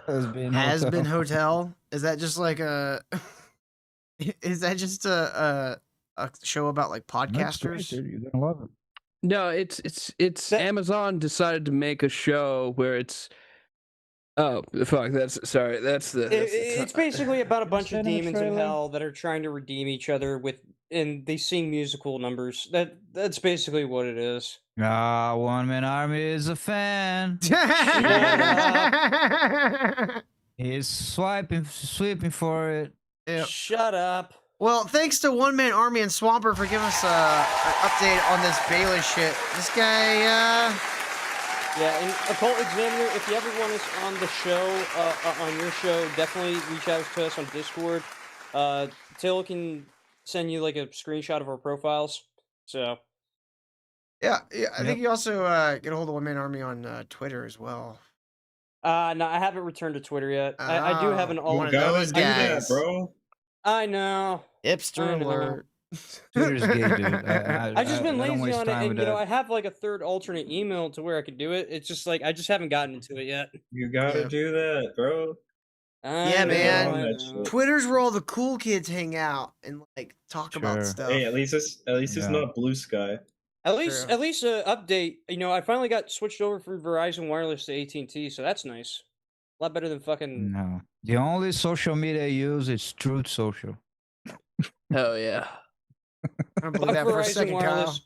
Has been Hotel. Is that just like a? Is that just a show about like podcasters? You're gonna love it. No, it's Amazon decided to make a show where it's that's the It's basically about a bunch of Cinema demons in trailer. hell that are trying to redeem each other and they sing musical numbers. That's basically what it is. Ah, One Man Army is a fan. He's sweeping for it. Yep. Shut up. Well, thanks to One Man Army and Swamper for giving us an update on this Bailey shit. This guy, Yeah, and Occult Examiner, if you ever want us on the show, on your show, definitely reach out to us on Discord. Taylor can send you like a screenshot of our profiles. So yeah, I think you also get a hold of One Man Army on Twitter as well. no, I haven't returned to Twitter yet. I do have an Oh, all one of those guys, bro. I know. Hipster I know. alert. Twitter's gay, dude. I've just been I don't lazy waste on it, time and with that. I have like a third alternate email to where I could do it. It's just like I just haven't gotten into it yet. You gotta do that, bro. Yeah, man. that shit. Twitter's where all the cool kids hang out and like talk about Sure. stuff. Hey, at least it's Yeah. not Blue Sky. At least update. You know, I finally got switched over from Verizon Wireless to AT&T, so that's nice. A lot better than fucking. No. The only social media I use is Truth Social. Hell yeah. I don't believe Fuck that for a Verizon second, Wireless.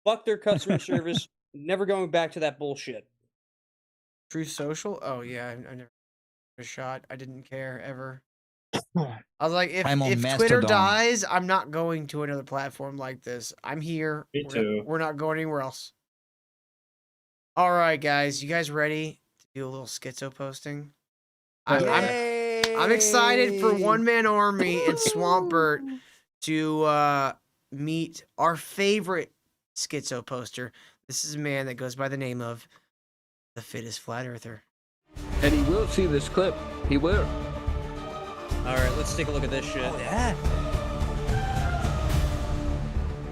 Kyle. Fuck their customer service. Never going back to that bullshit. True Social? Oh yeah, I never a shot. I didn't care ever. I was like, I'm on if Twitter Mastodon. dies, I'm not going to another platform like this. I'm here. Me We're too. we're not going anywhere else. All right, guys, you guys ready to do a little schizo posting? I'm excited for One Man Army and Swampert to meet our favorite schizo poster. This is a man that goes by the name of the Fittest Flat Earther. And he will see this clip. He will. All right, let's take a look at this shit.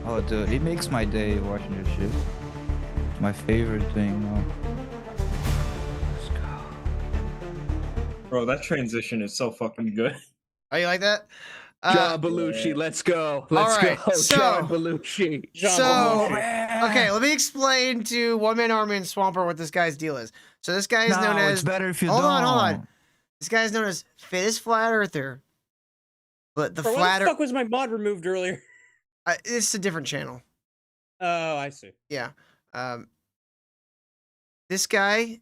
Oh, dude, it makes my day watching this shit. It's my favorite thing. Let's go. Bro, that transition is so fucking good. Oh, you like that? John Belushi, let's go. Let's right, go. so- John Belushi. Okay, let me explain to One Man Army and Swampert what this guy's deal is. So this guy is No, known as. it's better if you hold on. don't. This guy is known as Fittest Flat Earther. But the Bro, why flat the Earth. fuck was my mod removed earlier? It's a different channel. Oh, I see. Yeah. This guy,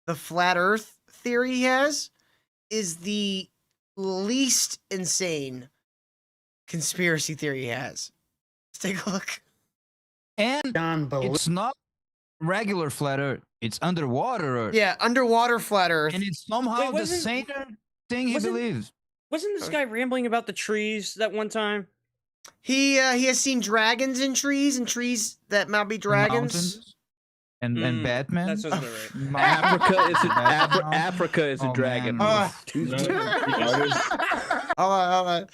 the flat Earth theory he has, is the least insane conspiracy theory he has. Let's take a look. And it's not regular flat Earth. It's underwater Earth. Yeah, underwater flat Earth. And it's somehow Wait, the wasn't- same thing he wasn't- believes. Wasn't this guy rambling about the trees that one time? He has seen dragons in trees and trees that might be dragons. Mountains. and Batman. That sounds about right. Africa is a dragon. No, Hold on.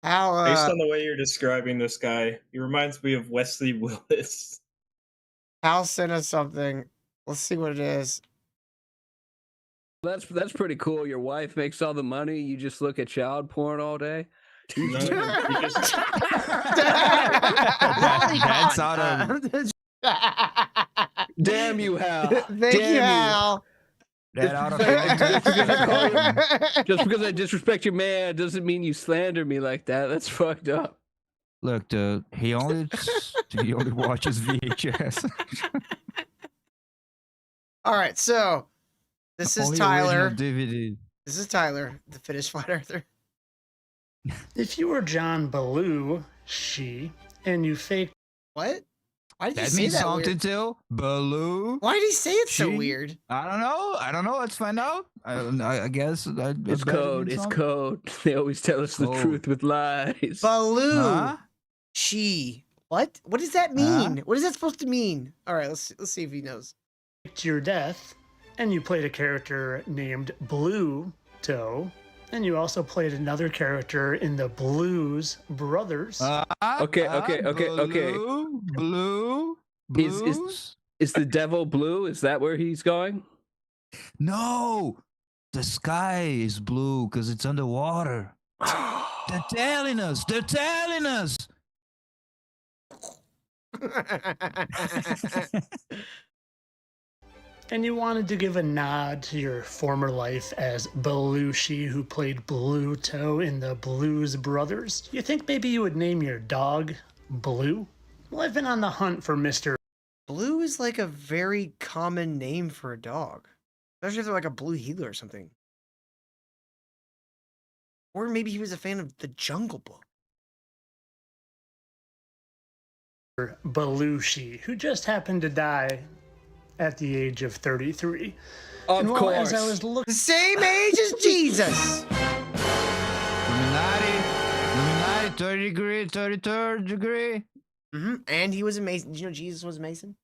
How, based on the way you're describing this guy, he reminds me of Wesley Willis. Hal sent us something. Let's see what it is. That's pretty cool. Your wife makes all the money. You just look at child porn all day. No, he just... That's out of. Damn you, Hal. Thank you, Hal. That out of Just because I disrespect your man doesn't mean you slander me like that. That's fucked up. Look, dude, he only watches VHS. All right, so this is Only Tyler. original DVD. This is Tyler, the Finnish flat earther. If you were John Belushi and you faked what? Why did That you say means that something weird? too. Baloo. Why did he say it so She? weird? I don't know. Let's find out. I guess It's code. It's code. They always tell us the Code. truth with lies. Baloo. Huh? She. What? What does that mean? What is that supposed to mean? All right, let's see if he knows. your death and you played a character named Blue Toe, and you also played another character in the Blues Brothers. Okay. Blue. Is the devil blue? Is that where he's going? No, the sky is blue because it's underwater. They're telling us. They're telling us. And you wanted to give a nod to your former life as Belushi, who played Blue Toe in the Blues Brothers. You think maybe you would name your dog Blue? Well, I've been on the hunt for Mr. Blue is like a very common name for a dog, especially if they're like a blue heeler or something. Or maybe he was a fan of the Jungle Book. Belushi, who just happened to die at the age of 33. Of and course. As I was looking, same age as Jesus. Illuminati, 30 degree, 33rd degree. And he was a Mason. Did you know Jesus was a Mason?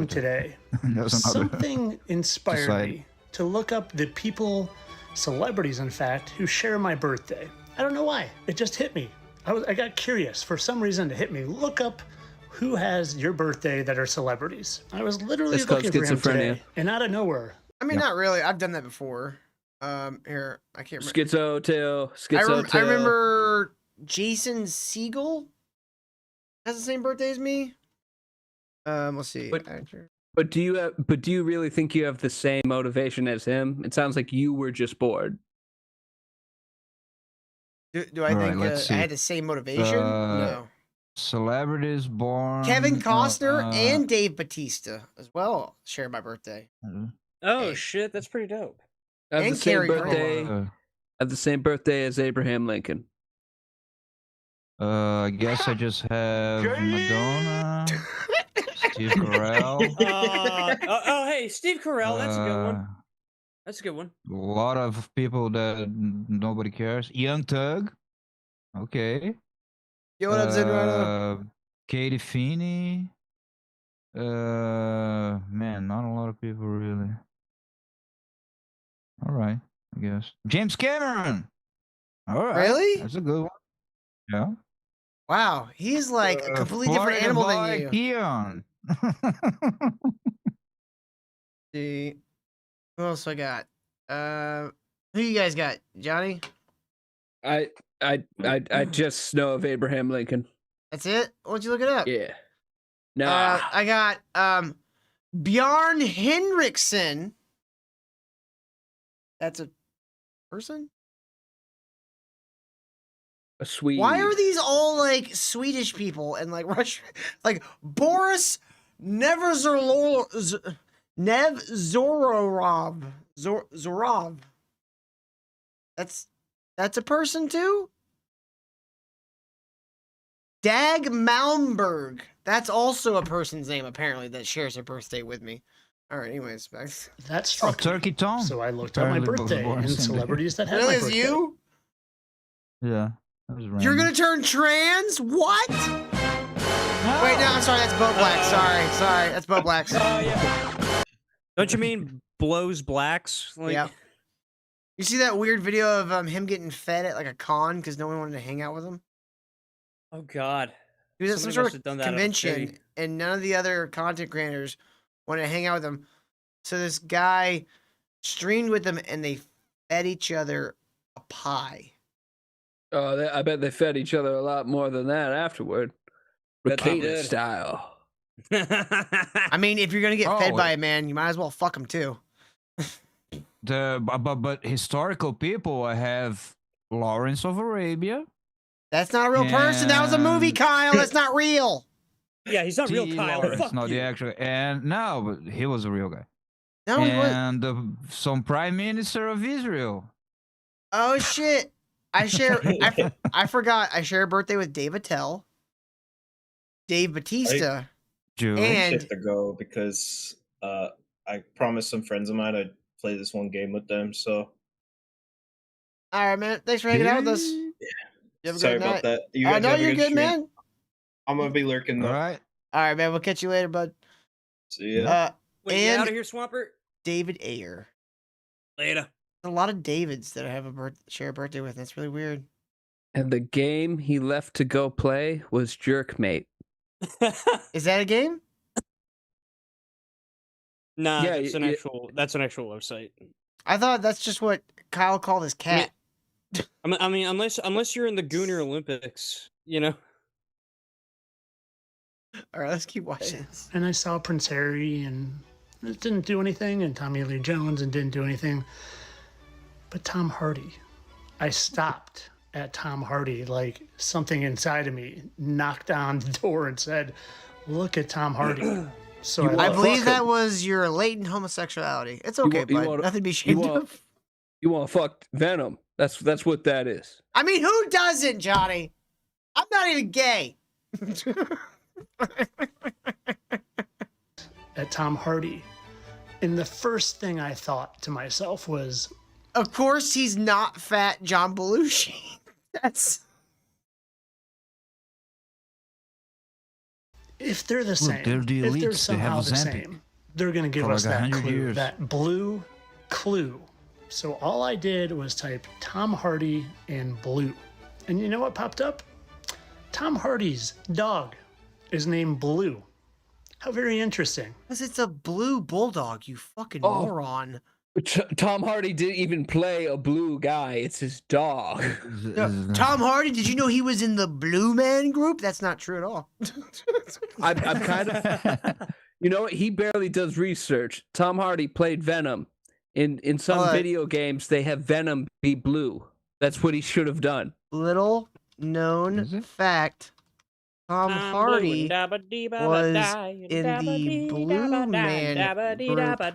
today, something inspired me to look up the people, celebrities in fact, who share my birthday. I don't know why. It just hit me. I got curious. For some reason, it hit me. Look up who has your birthday that are celebrities. I was literally looking for him today, and out of nowhere. I mean, not really. I've done that before. Here, I can't remember. Schizo Tail. I remember Jason Segel has the same birthday as me. Let's see. But do you really think you have the same motivation as him? It sounds like you were just bored. Do I think I had the same motivation? No. Celebrities born. Kevin Costner and Dave Bautista as well share my birthday. Oh shit, that's pretty dope. I have And the same Cary birthday. Grant. I have the same birthday as Abraham Lincoln. I guess I just have Madonna, Steve Carell. Oh, hey, Steve Carell. That's a good one. That's a good one. A lot of people that nobody cares. Young Thug. Okay. Yo, what up, Zenrano? Katie Feeney. Man, not a lot of people really. All right, I guess. James Cameron. All right. Really? That's a good one. Yeah. Wow, he's like a completely different animal than you. Keon. See, who else I got? Who you guys got? Johnny? I just know of Abraham Lincoln. That's it? Why don't you look it up? Yeah. Nah. I got Bjarne Henriksen. That's a person? A Swede. Why are these all like Swedish people and like Russian? Like Boris Nevzorov. Zorov. That's a person too? Dag Malmberg. That's also a person's name apparently that shares her birthday with me. All right, anyways. That struck Turkey Tom. So I looked up my birthday and celebrities that had my Really, birthday. it's you? Yeah. That was You're random. gonna turn trans? What? Wait, no, I'm sorry, that's Bo Black. Sorry, that's Bo Black. Oh yeah. Don't you mean blows blacks? Like, Yep. You see that weird video of him getting fed at like a con because no one wanted to hang out with him? Oh God. He was at some Somebody sort must have done of that on a convention, parody. and none of the other content creators wanted to hang out with him. So this guy streamed with them, and they fed each other a pie. Oh, I bet they fed each other a lot more than that afterward. Bet they Rakata did. style. I mean, if you're gonna get fed Oh. by a man, you might as well fuck him too. But historical people, I have Lawrence of Arabia. That's not a real person. That was a movie, And- Kyle. That's not real. Yeah, he's not real, T. Kyle. Lawrence, Fuck not you. the actual. And no, but he was a real guy. No, he wasn't. And some prime minister of Israel. Oh shit! I forgot. I share a birthday with Dave Attell, Dave Batista, Jewish. and To go because I promised some friends of mine I'd play this one game with them. So all right, man. Thanks for hanging out with us. You have a sorry good night. about that. You I guys know have a you're good, stream. man. I'm gonna be lurking though. All right. All right, man. We'll catch you later, bud. See ya. Wait, get and out of here, Swampert. David Ayer. Later. A lot of Davids that I have share a birthday with. That's really weird. And the game he left to go play was Jerkmate. Is that a game? Nah, Yeah, that's an actual website. I thought that's just what Kyle called his cat. I mean, unless you're in the Gooner Olympics, you know. All right, let's keep watching this. And I saw Prince Harry, and it didn't do anything, and Tommy Lee Jones, and didn't do anything. But Tom Hardy, I stopped at Tom Hardy, like something inside of me knocked on the door and said, "Look at Tom Hardy." So I believe that was your latent homosexuality. It's okay, bud. Nothing to be ashamed of. You want to fuck Venom? That's what that is. I mean, who doesn't, Johnny? I'm not even gay. At Tom Hardy, and the first thing I thought to myself was, of course, he's not fat John Belushi. That's if they're the same, they're the if they're elites. They somehow have the Ozempic same, they're gonna give for us like that 100 clue, years. that blue clue. So all I did was type Tom Hardy and blue, and you know what popped up? Tom Hardy's dog is named Blue. How very interesting. because it's a blue bulldog. You fucking Oh. moron. Tom Hardy didn't even play a blue guy. It's his dog. Tom Hardy, did you know he was in the Blue Man Group? That's not true at all. I'm kind of, you know what? He barely does research. Tom Hardy played Venom. In some video games, they have Venom be blue. That's what he should have done. Little known fact: Tom Hardy was in the Blue Man Group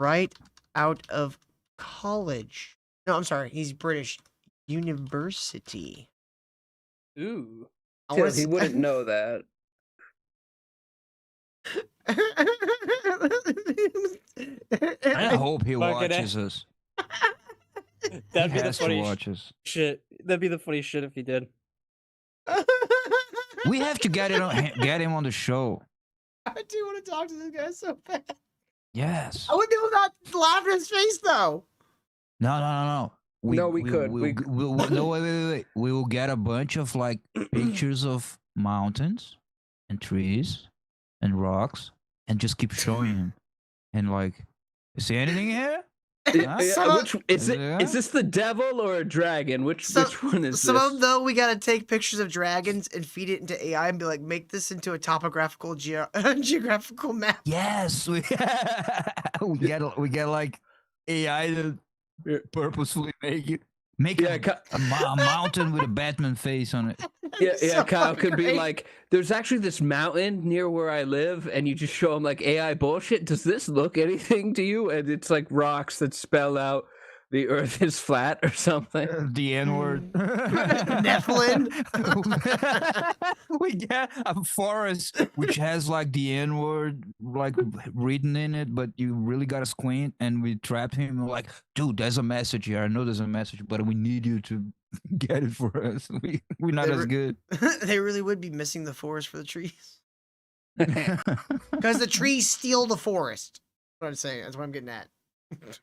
right out of college. No, I'm sorry, he's British University. Ooh. I wanna He wouldn't know that. I hope he Fucking A. watches us. That'd He be the has to funniest watch us. shit. That'd be the funniest shit if he did. We have to get him on the show. I do want to talk to this guy so bad. Yes. I wouldn't be able to not laugh in his face though. No. We could. No, wait. We will get a bunch of like pictures of mountains and trees and rocks and just keep showing him. And like, you see anything here? Huh? Is this the devil or a dragon? Which one is Some this? of them, though, we gotta take pictures of dragons and feed it into AI and be like, make this into a topographical geographical map. Yes, we get like AI to purposefully make a mountain with a Batman face on it. Yeah, Kyle could be great. like, there's actually this mountain near where I live, and you just show him like AI bullshit. Does this look anything to you? And it's like rocks that spell out the earth is flat or something. The N-word. Nephilim. We get a forest which has like the N word like written in it, but you really gotta squint, and we trap him. We're like, dude, there's a message here. I know there's a message, but we need you to get it for us. We're not as good. They really would be missing the forest for the trees. Because the trees steal the forest. That's what I'm saying. That's what I'm getting at.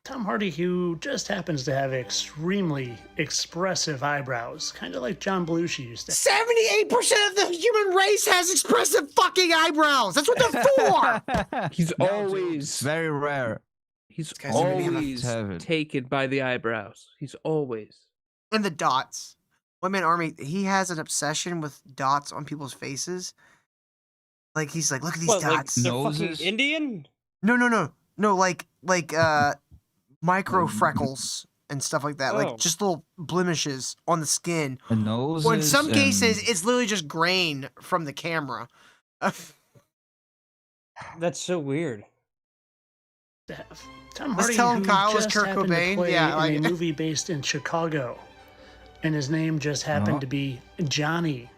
Tom Hardy, who just happens to have extremely expressive eyebrows, kind of like John Belushi used to. 78% of the human race has expressive fucking eyebrows. That's what they're for. He's always very rare. He's guy's really always have it. taken by the eyebrows. He's always. And the dots. One Man Army, he has an obsession with dots on people's faces. Like, he's like, look at these dots. Like they're fucking Indian? No, like micro freckles and stuff like that. Oh. Like just little blemishes on the skin. The noses. Or in some cases, it's literally just grain from the camera. That's so weird. Tom Let's Hardy, tell him who Kyle was just Kurt happened to Cobain. play Yeah, like in a movie based in Chicago, and his name just happened to be Johnny.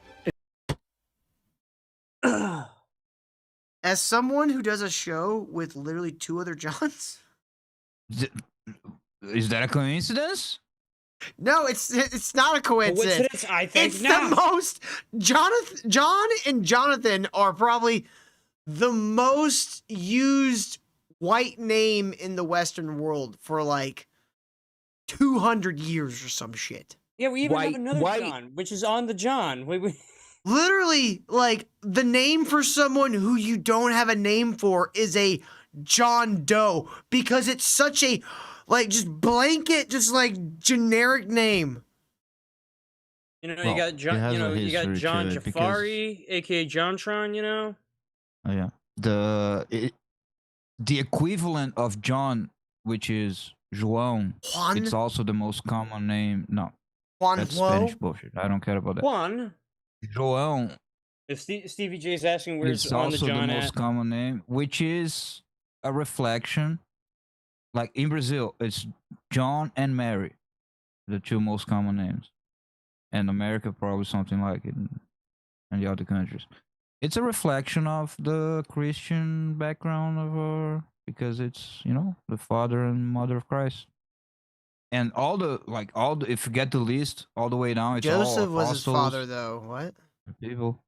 As someone who does a show with literally 2 other Johns. Is that a coincidence? No, it's not a coincidence. I think it's not. the most. John and Jonathan are probably the most used white name in the Western world for like 200 years or some shit. Yeah, we even have another John, which is on the John. Literally, like, the name for someone who you don't have a name for is a John Doe, because it's such a, like, just blanket, just like generic name. You know, you got John. You know, you got John Jafari, aka JonTron. You know. Oh yeah, the equivalent of John, which is João. Juan? It's also the most common name. No, Juan that's Flo? Spanish bullshit. I don't care about that. Juan. João. If Stevie J's asking where's It's on the also John the most at, common name, which is a reflection. Like in Brazil, it's John and Mary, the 2 most common names. And America, probably something like it in the other countries. It's a reflection of the Christian background of our, because it's, you know, the father and mother of Christ. And if you get the list all the way down, it's Joseph all was his apostles, father, though. What? people.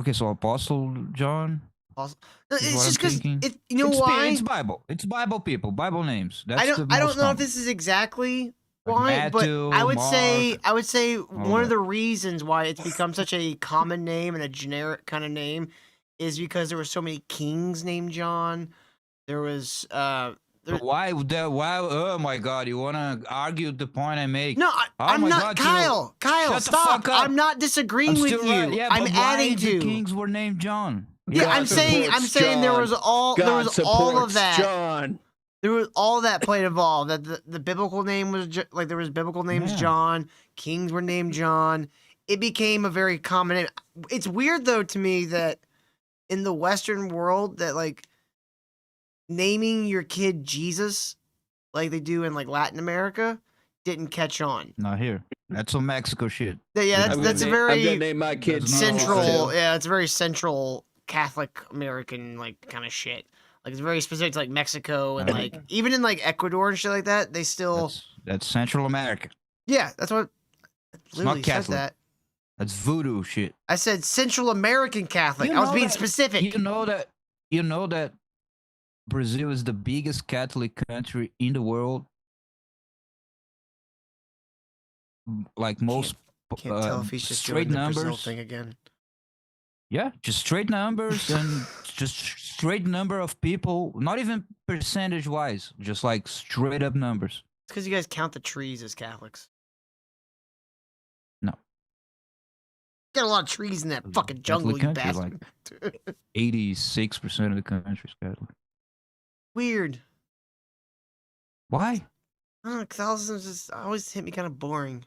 Okay, so Apostle John. It's is what just I'm because thinking. you know It's why? It's Bible. It's Bible people, Bible names. That's I the don't most know if common. this is exactly Like why, Matthew, but I would say one of that. the reasons why it's become such a common name and a generic kind of name is because there were so many kings named John. There was But why? Oh my God! You want to argue the point I make? No, Oh I'm my not. God, Kyle, Shut the stop! fuck up. I'm not disagreeing I'm with still you. right. Yeah, I'm but why adding the to. kings were named John. Yeah, I'm saying there was all of that. John. There was all that played involved. That the biblical name was like there was biblical names John. Kings were named John. It became a very common name. It's weird though to me that in the Western world that like naming your kid Jesus, like they do in like Latin America, didn't catch on. Not here. That's some Mexico shit. Yeah, that's a very I'm gonna name my kid central. Yeah, it's a very central Catholic American like kind of shit. Like it's very specific to like Mexico and like even in like Ecuador and shit like that. They still That's Central America. yeah. That's what it It's literally not says Catholic. that. That's voodoo shit. I said Central American Catholic. You I was know being that- specific. You know that Brazil is the biggest Catholic country in the world. Like most Can't tell if he's just straight doing the Brazil numbers. thing again. Yeah, just straight numbers and just straight number of people, not even percentage wise, just like straight up numbers. It's because you guys count the trees as Catholics. No. Got a lot of trees in that fucking jungle, Catholic you country, bastard. like 86% of the country is Catholic. Weird. Why? I don't know, Catholicism just always hit me kind of boring.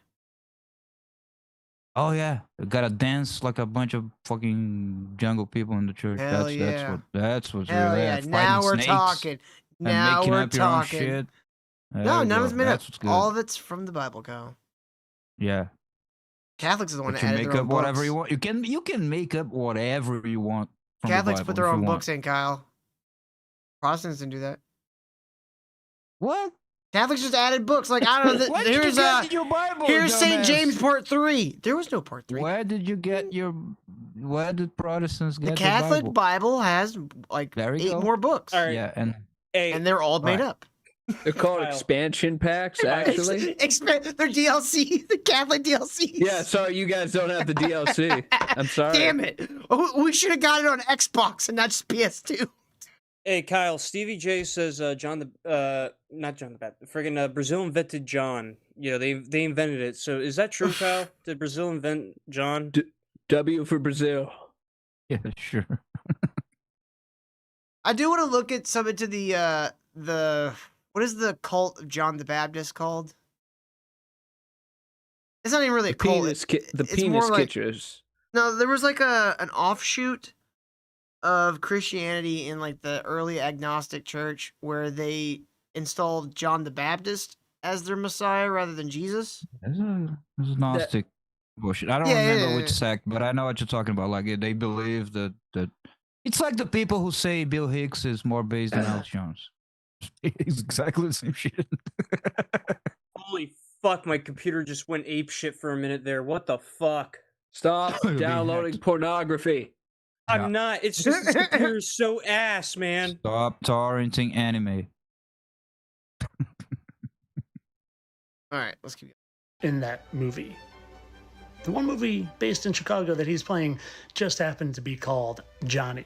Oh yeah, you gotta dance like a bunch of fucking jungle people in the church. Hell That's what's Hell really yeah! fighting Now we're snakes talking. and Now making we're up your own talking. shit. No, There you none of go. it's made up. That's what's good. All of it's from the Bible, Kyle. Yeah. Catholics are the one But that you added make their up own whatever books. you want. You can make up whatever you want. From Catholics the Bible put their if you own want. books in, Kyle. Protestants didn't do that. What? Catholics just added books. Like, I don't know. Where did you Here's get your Bible, here's St. dumbass? James Part 3. There was no Part 3. Where did you get your? Where did Protestants get The Catholic the Bible has like There we 8 go. more books. All right. Yeah, and And they're all made Right. up. They're called Kyle. expansion packs, actually. They're DLC, the Catholic DLCs. Yeah, sorry, you guys don't have the DLC. I'm sorry. Damn it. We should have got it on Xbox and not just PS2. Hey, Kyle, Stevie J says not John the Baptist, friggin' Brazil invented John. You know, they invented it. So is that true, Kyle? Did Brazil invent John? W for Brazil. Yeah, sure. I do want to look at some into the what is the cult of John the Baptist called? It's not even really a cult. The It's penis more like- kitchers. No, there was like an offshoot of Christianity in like the early agnostic church where they installed John the Baptist as their Messiah rather than Jesus. This is Gnostic bullshit. I don't Yeah, remember yeah, which sect, but I know what you're talking about. Like they believe that it's like the people who say Bill Hicks is more based than Alex Jones. It's exactly the same shit. Holy fuck, my computer just went ape shit for a minute there. What the fuck? Stop downloading pornography. I'm not. It's just this computer is so ass, man. Stop torrenting anime. All right, let's keep in that movie. The one movie based in Chicago that he's playing just happened to be called Johnny.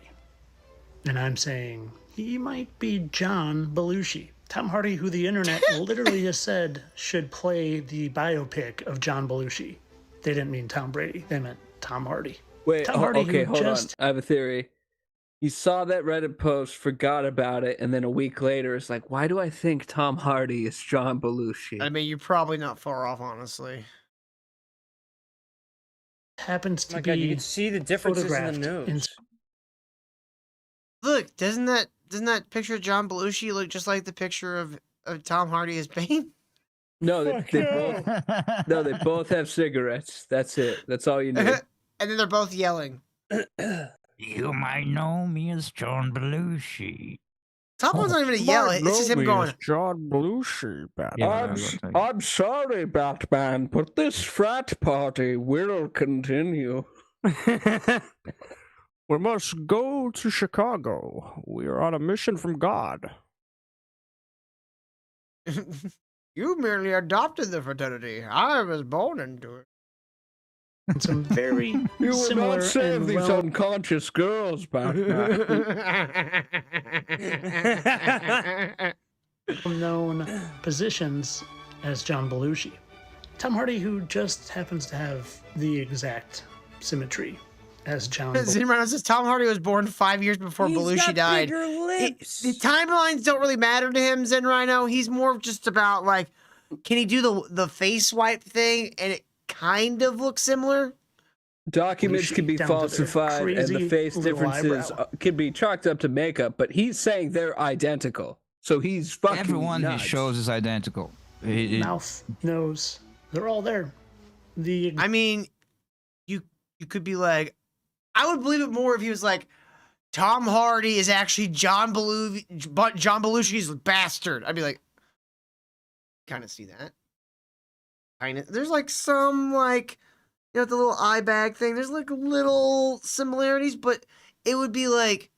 And I'm saying he might be John Belushi. Tom Hardy, who the internet literally has said should play the biopic of John Belushi. They didn't mean Tom Brady. They meant Tom Hardy. Wait, Tom Hardy, okay, who hold just on. I have a theory. You saw that Reddit post, forgot about it, and then a week later, it's like, why do I think Tom Hardy is John Belushi? I mean, you're probably not far off, honestly. happens to My be God, you can see the differences in the photographed nose. Look, doesn't that picture of John Belushi look just like the picture of Tom Hardy as Bane? No, they both have cigarettes. That's it. That's all you need. And then they're both yelling. You might know me as John Belushi. Top one's not even a yell. It's just him going. John Belushi, Batman. I'm sorry, Batman, but this frat party will continue. We must go to Chicago. We are on a mission from God. You merely adopted the fraternity. I was born into it. Some very You will similar not save and these well unconscious girls, Batman. known positions as John Belushi. Tom Hardy, who just happens to have the exact symmetry as John Belushi. Zimmerman says Tom Hardy was born 5 years before Belushi died. The timelines don't really matter to him, Zen Rhino. He's more just about like, can he do the face wipe thing and it kind of looks similar? Documents can be down to their falsified and the crazy face little differences eyebrow. can be chalked up to makeup, but he's saying they're identical. So he's fucking Everyone nuts. he shows is identical. Mouth, nose, they're all there. I mean, you could be like, I would believe it more if he was like, Tom Hardy is actually John Belushi's bastard. I'd be like, kind of see that. Kind of. There's like some like, you know, the little eye bag thing. There's like little similarities, but it would be like,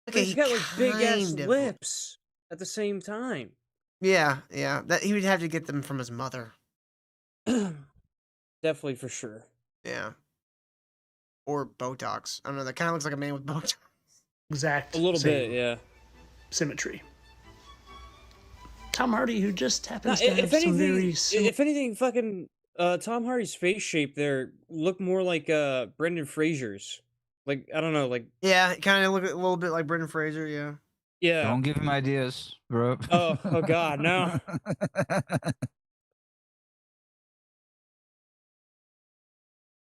okay, He's got like big ass kind of- lips at the same time. Yeah. That he would have to get them from his mother. Definitely for sure. Yeah. Or Botox. I don't know. That kind of looks like a man with Botox. Exact A little same bit, yeah. symmetry. Tom Hardy, who just happens to have If some very anything, if anything, fucking Tom Hardy's face shape there looked more like Brendan Fraser's. Like I don't know, like Yeah, kind of look a little bit like Brendan Fraser. Yeah. yeah. Don't give him ideas, bro. Oh God, no.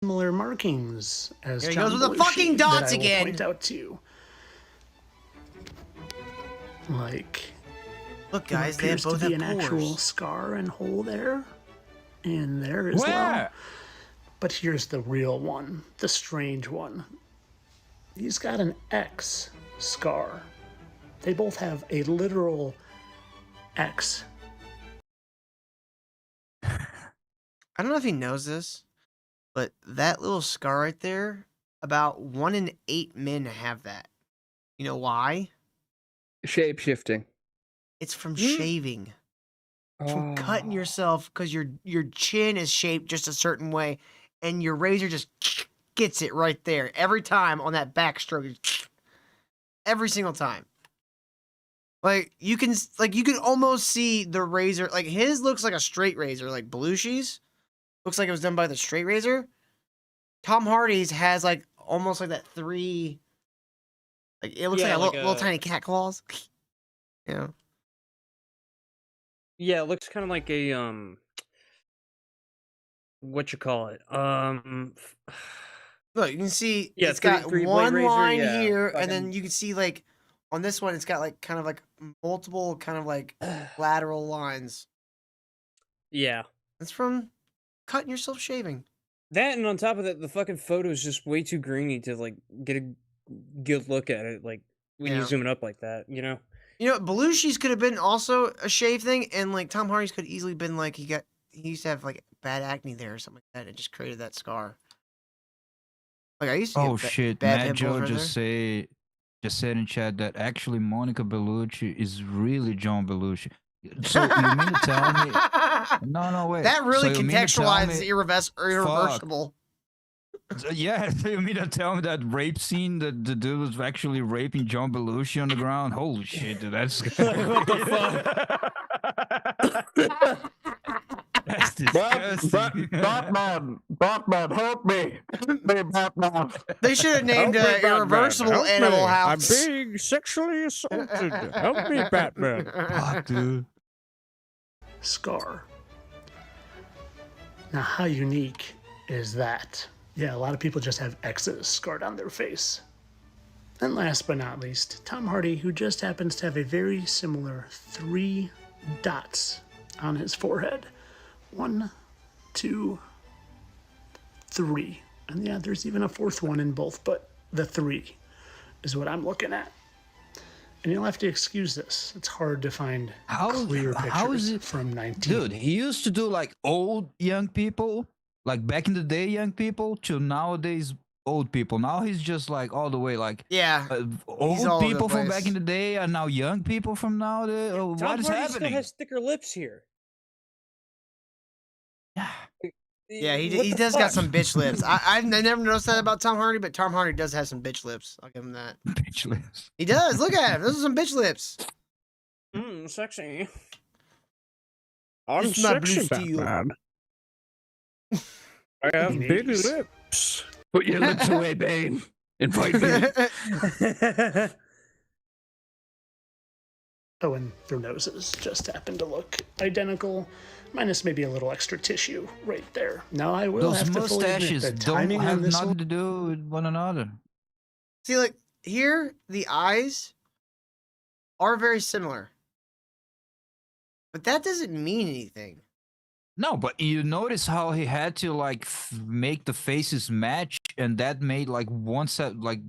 similar markings as Here he John goes with the Belushi fucking that dots I will again. Point out to you. Like, Look, guys, it they appears both to be have an actual pores. scar and hole there. in there as well. Where? But here's the real one, the strange one. He's got an X scar. They both have a literal X. I don't know if he knows this, but that little scar right there, about 1 in 8 men have that. You know why? Shape shifting. It's from shaving. From cutting yourself because your chin is shaped just a certain way, and your razor just gets it right there every time on that backstroke. Every single time. Like you can almost see the razor. Like his looks like a straight razor. Like Belushi's looks like it was done by the straight razor. Tom Hardy's has like almost like that 3. Like it looks like a little tiny cat claws. You know. Yeah, it looks kind of like a what you call it? Look, you can see Yeah, it's got three blade one razor, line yeah, here, and fucking- then you can see like on this one, it's got like kind of like multiple kind of like lateral lines. Yeah. It's from cutting yourself shaving. That, and on top of that, the fucking photo is just way too grainy to like get a good look at it. Like when Yeah. you zoom it up like that, you know. You know, Belushi's could have been also a shave thing, and like Tom Hardy's could have easily been like he used to have like bad acne there or something like that, and just created that scar. Like I used to. Oh get shit! bad Matt pimples Joe right just said in chat that actually Monica Bellucci is really John Belushi. So you mean to tell me? No, wait. That really So you mean to tell contextualizes me- irreversible. Yeah, so you mean to tell me that rape scene that the dude was actually raping John Belushi on the ground? Holy shit, dude, that's What the that's disgusting. Batman, help me! Batman. They should have named Irreversible Animal House. being sexually assaulted. Help me, Batman. Fuck, dude. Scar. Now, how unique is that? Yeah, a lot of people just have X's scarred on their face. And last but not least, Tom Hardy, who just happens to have a very similar 3 dots on his forehead. 1, 2, 3. And yeah, there's even a 4th one in both, but the 3 is what I'm looking at. And you'll have to excuse this. It's hard to find clear pictures how is it from 19. Dude, he used to do like old young people, like back in the day young people, to nowadays old people. Now he's just like all the way like Yeah. old all over the people from place. back in the day are now young people from nowadays. Tom What is Hardy still happening? has thicker lips here. Yeah, he What the does got fuck? some bitch lips. I never noticed that about Tom Hardy, but Tom Hardy does have some bitch lips. I'll give him that. Bitch lips. He does. Look at him. Those are some bitch lips. Sexy. I'm It's my blue sexy, steel. Batman. I have big lips. Put your lips away, Bane. Invite me. Oh, and their noses just happen to look identical, minus maybe a little extra tissue right there. Now, I will Those have to fully admit mustaches the don't timing on have this nothing one. to do with one another. See, like here, the eyes are very similar, but that doesn't mean anything. No, but you notice how he had to like make the faces match, and that made like one set like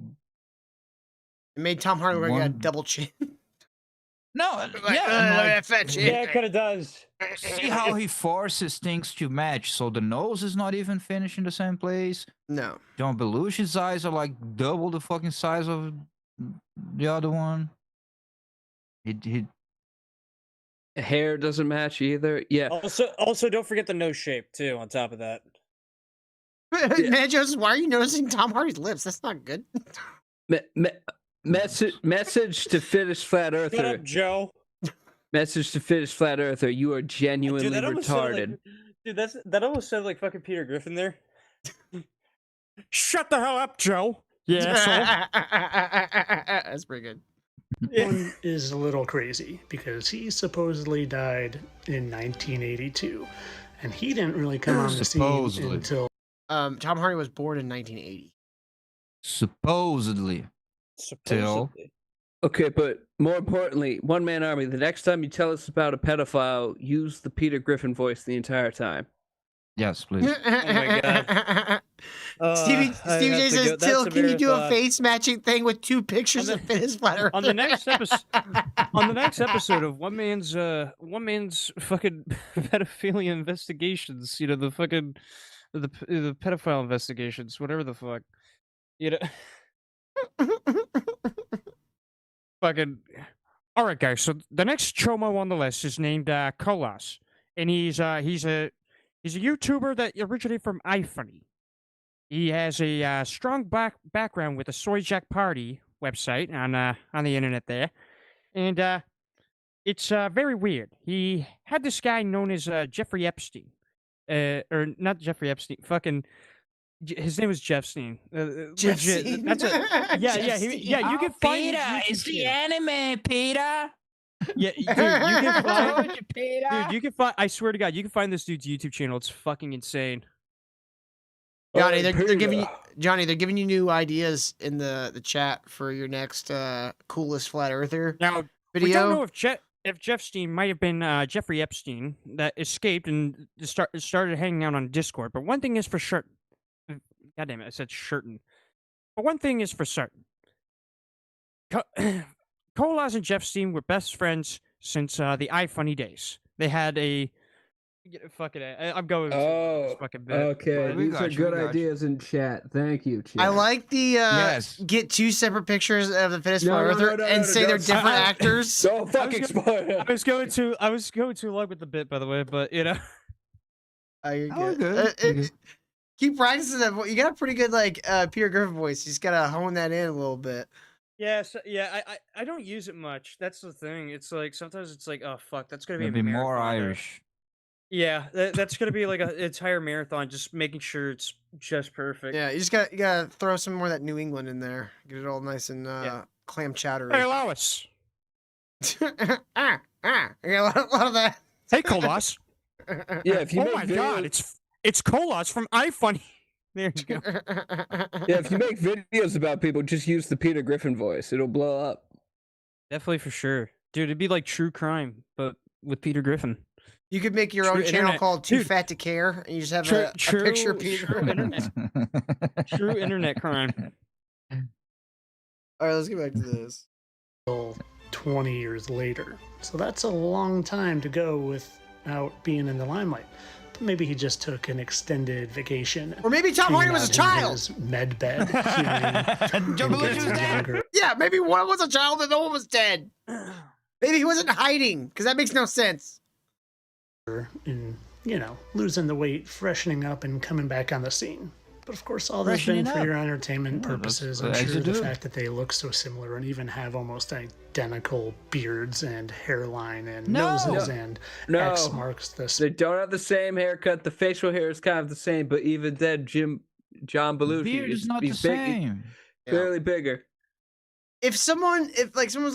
It made Tom Hardy look like he had a One- double chin. no, Like, yeah, and, like, fat chin. Yeah, it kind of does. see how he forces things to match. So the nose is not even finished in the same place. No. John Belushi's eyes are like double the fucking size of the other one. He Hair doesn't match either. Yeah. Also, don't forget the nose shape too. On top of that, Man, Joseph, why are you noticing Tom Hardy's lips? That's not good. Message to Fittest Flat shut Earther. up, Joe. Message to Fittest Flat Earther. You are genuinely Dude, that almost sounded retarded. like, that almost sounded like fucking Peter Griffin there. Shut the hell up, Joe. Yeah. That's pretty good. One is a little crazy because he supposedly died in 1982, and he didn't really come on the scene Supposedly. until Tom Hardy was born in 1980. supposedly Supposedly. Okay, but more importantly, One Man Army. The next time you tell us about a pedophile, use the Peter Griffin voice the entire time. Yes, please. Oh my god. Stevie J says, Till, can you do a marathon. face matching thing with 2 pictures of Fitness Flat Earther? On the next episode of one man's fucking pedophilia investigations, you know, the fucking the pedophile investigations, whatever the fuck, you know. Fucking. All right, guys. So the next chomo on the list is named Kolas, and he's a YouTuber that originated from iFunny. He has a strong background with the Soy Jack Party website on the internet there, and it's very weird. He had this guy known as Jeffrey Epstein, or not Jeffrey Epstein. Fucking, his name was Jeffstein. Jeffstein. That's a yeah. You can find his Peter, YouTube it's the channel. anime, Peter. Yeah, dude, you can find. Told you, Peter. Dude, you can find. I swear to God, you can find this dude's YouTube channel. It's fucking insane. Johnny, they're giving you they're giving you new ideas in the chat for your next coolest flat earther Now, video. we don't know if Jeffstein might have been Jeffrey Epstein that escaped and started hanging out on Discord. But one thing is for certain. God damn it, I said certain. But one thing is for certain. Kolas and Jeffstein were best friends since the iFunny days. They had a fuck it. I'm going. With this fucking bit. Okay, these are good ideas in chat. Thank you, chat. I like the get 2 separate pictures of the Fitness Flat Earther and say they're different actors. Don't fucking spoil. I was going too long with the bit, by the way, but you know. You're good. Keep practicing that. You got a pretty good Peter Griffin voice. You just gotta hone that in a little bit. Yeah, I don't use it much. That's the thing. It's like sometimes it's like, oh fuck, that's gonna be Maybe a more marathon, right? Irish. Yeah, that's gonna be like an entire marathon, just making sure it's just perfect. Yeah, you gotta throw some more of that New England in there. Get it all nice and clam chowdery. Hey, Lois. I got a lot of that. Hey, Kolas. Yeah, if you oh make my videos, god, it's Kolas from iFunny. There you go. yeah, if you make videos about people, just use the Peter Griffin voice. It'll blow up. Definitely for sure, dude. It'd be like true crime, but with Peter Griffin. You could make your True own channel internet. called Too Dude. Fat to Care, and you just have True- a picture of Peter. true internet. True internet crime. All right, let's get back to this. 20 years later. So that's a long time to go without being in the limelight. But maybe he just took an extended vacation. Or maybe Tom Hardy was a child. Med bed. Younger. Yeah, maybe one was a child and no one was dead. Maybe he wasn't hiding, because that makes no sense. And, losing the weight, freshening up, and coming back on the scene. But of course, all this been Freshening for up. your entertainment purposes. I'm that's sure what the I do. fact that they look so similar and even have almost identical beards and hairline and noses and X marks the They don't have the same haircut. The facial hair is kind of the same, but even then, John Belushi Beard is not the he's big, same. clearly bigger. If someone's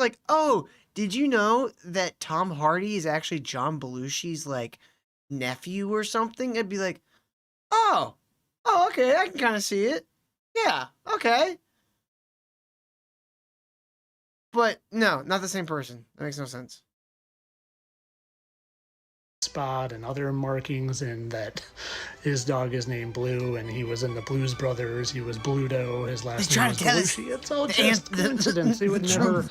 like, oh, did you know that Tom Hardy is actually John Belushi's nephew or something? I'd be like, oh, okay, I can kind of see it. Yeah, okay. But no, not the same person. That makes no sense. spot and other markings, and that his dog is named Blue, and he was in the Blues Brothers. He was Bluto. His last name was Belushi. It's all just coincidence. He would never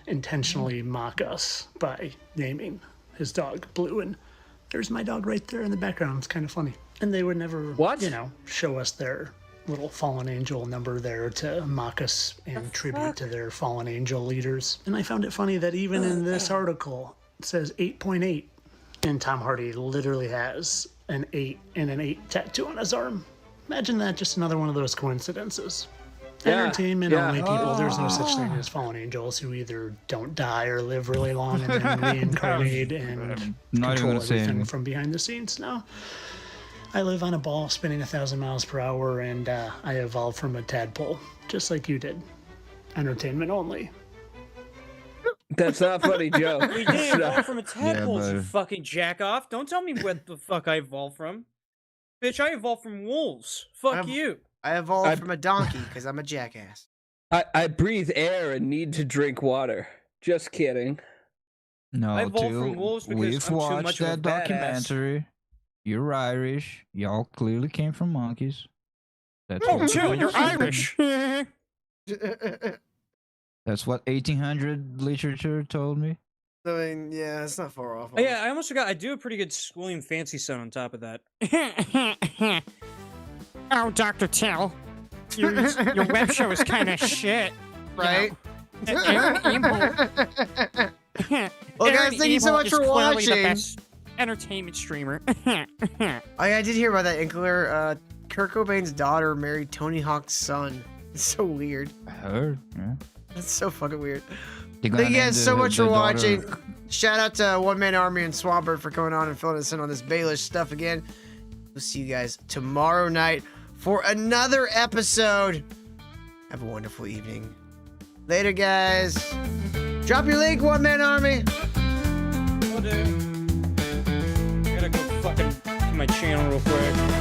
intentionally mock us by naming his dog Blue. And there's my dog right there in the background. It's kind of funny. And they would never, show us their little fallen angel number there to mock us and tribute to their fallen angel leaders. And I found it funny that even in this article, it says 8.8. And Tom Hardy literally has an 8 and an 8 tattoo on his arm. Imagine that, just another one of those coincidences. Entertainment only people. There's no such thing as fallen angels who either don't die or live really long and then reincarnate and Not even control gonna say everything anything. from behind the scenes. No. I live on a ball spinning 1,000 miles per hour, and I evolved from a tadpole, just like you did. Entertainment only. That's not funny, Joe. We did evolve from a tadpole, you but- fucking jack off. Don't tell me what the fuck I evolved from. Bitch, I evolved from wolves. Fuck you. I evolved from a donkey because I'm a jackass. I breathe air and need to drink water. Just kidding. No, I evolved too. from wolves because We've I'm too watched much of a that badass. documentary. You're Irish. Y'all clearly came from monkeys. That's Oh, what- Jill, you're Irish. That's what 1800 literature told me. I mean, yeah, it's not far off. Oh, yeah, I almost forgot. I do a pretty good William Fancy son on top of that. Oh, Dr. Till, your web show is kind of shit. Right? Aaron Abel. Well, guys, thank you so much for watching. The best entertainment streamer. I did hear about that, Inkler. Kurt Cobain's daughter married Tony Hawk's son. It's so weird. I heard. Yeah. That's so fucking weird. They're gonna Thank you name guys so the- much the for daughter- watching. Shout out to One Man Army and Swampbird for coming on and filling us in on this Baelish stuff again. We'll see you guys tomorrow night for another episode. Have a wonderful evening. Later, guys. Drop your link, One Man Army. Will do. I gotta go fucking to my channel real quick.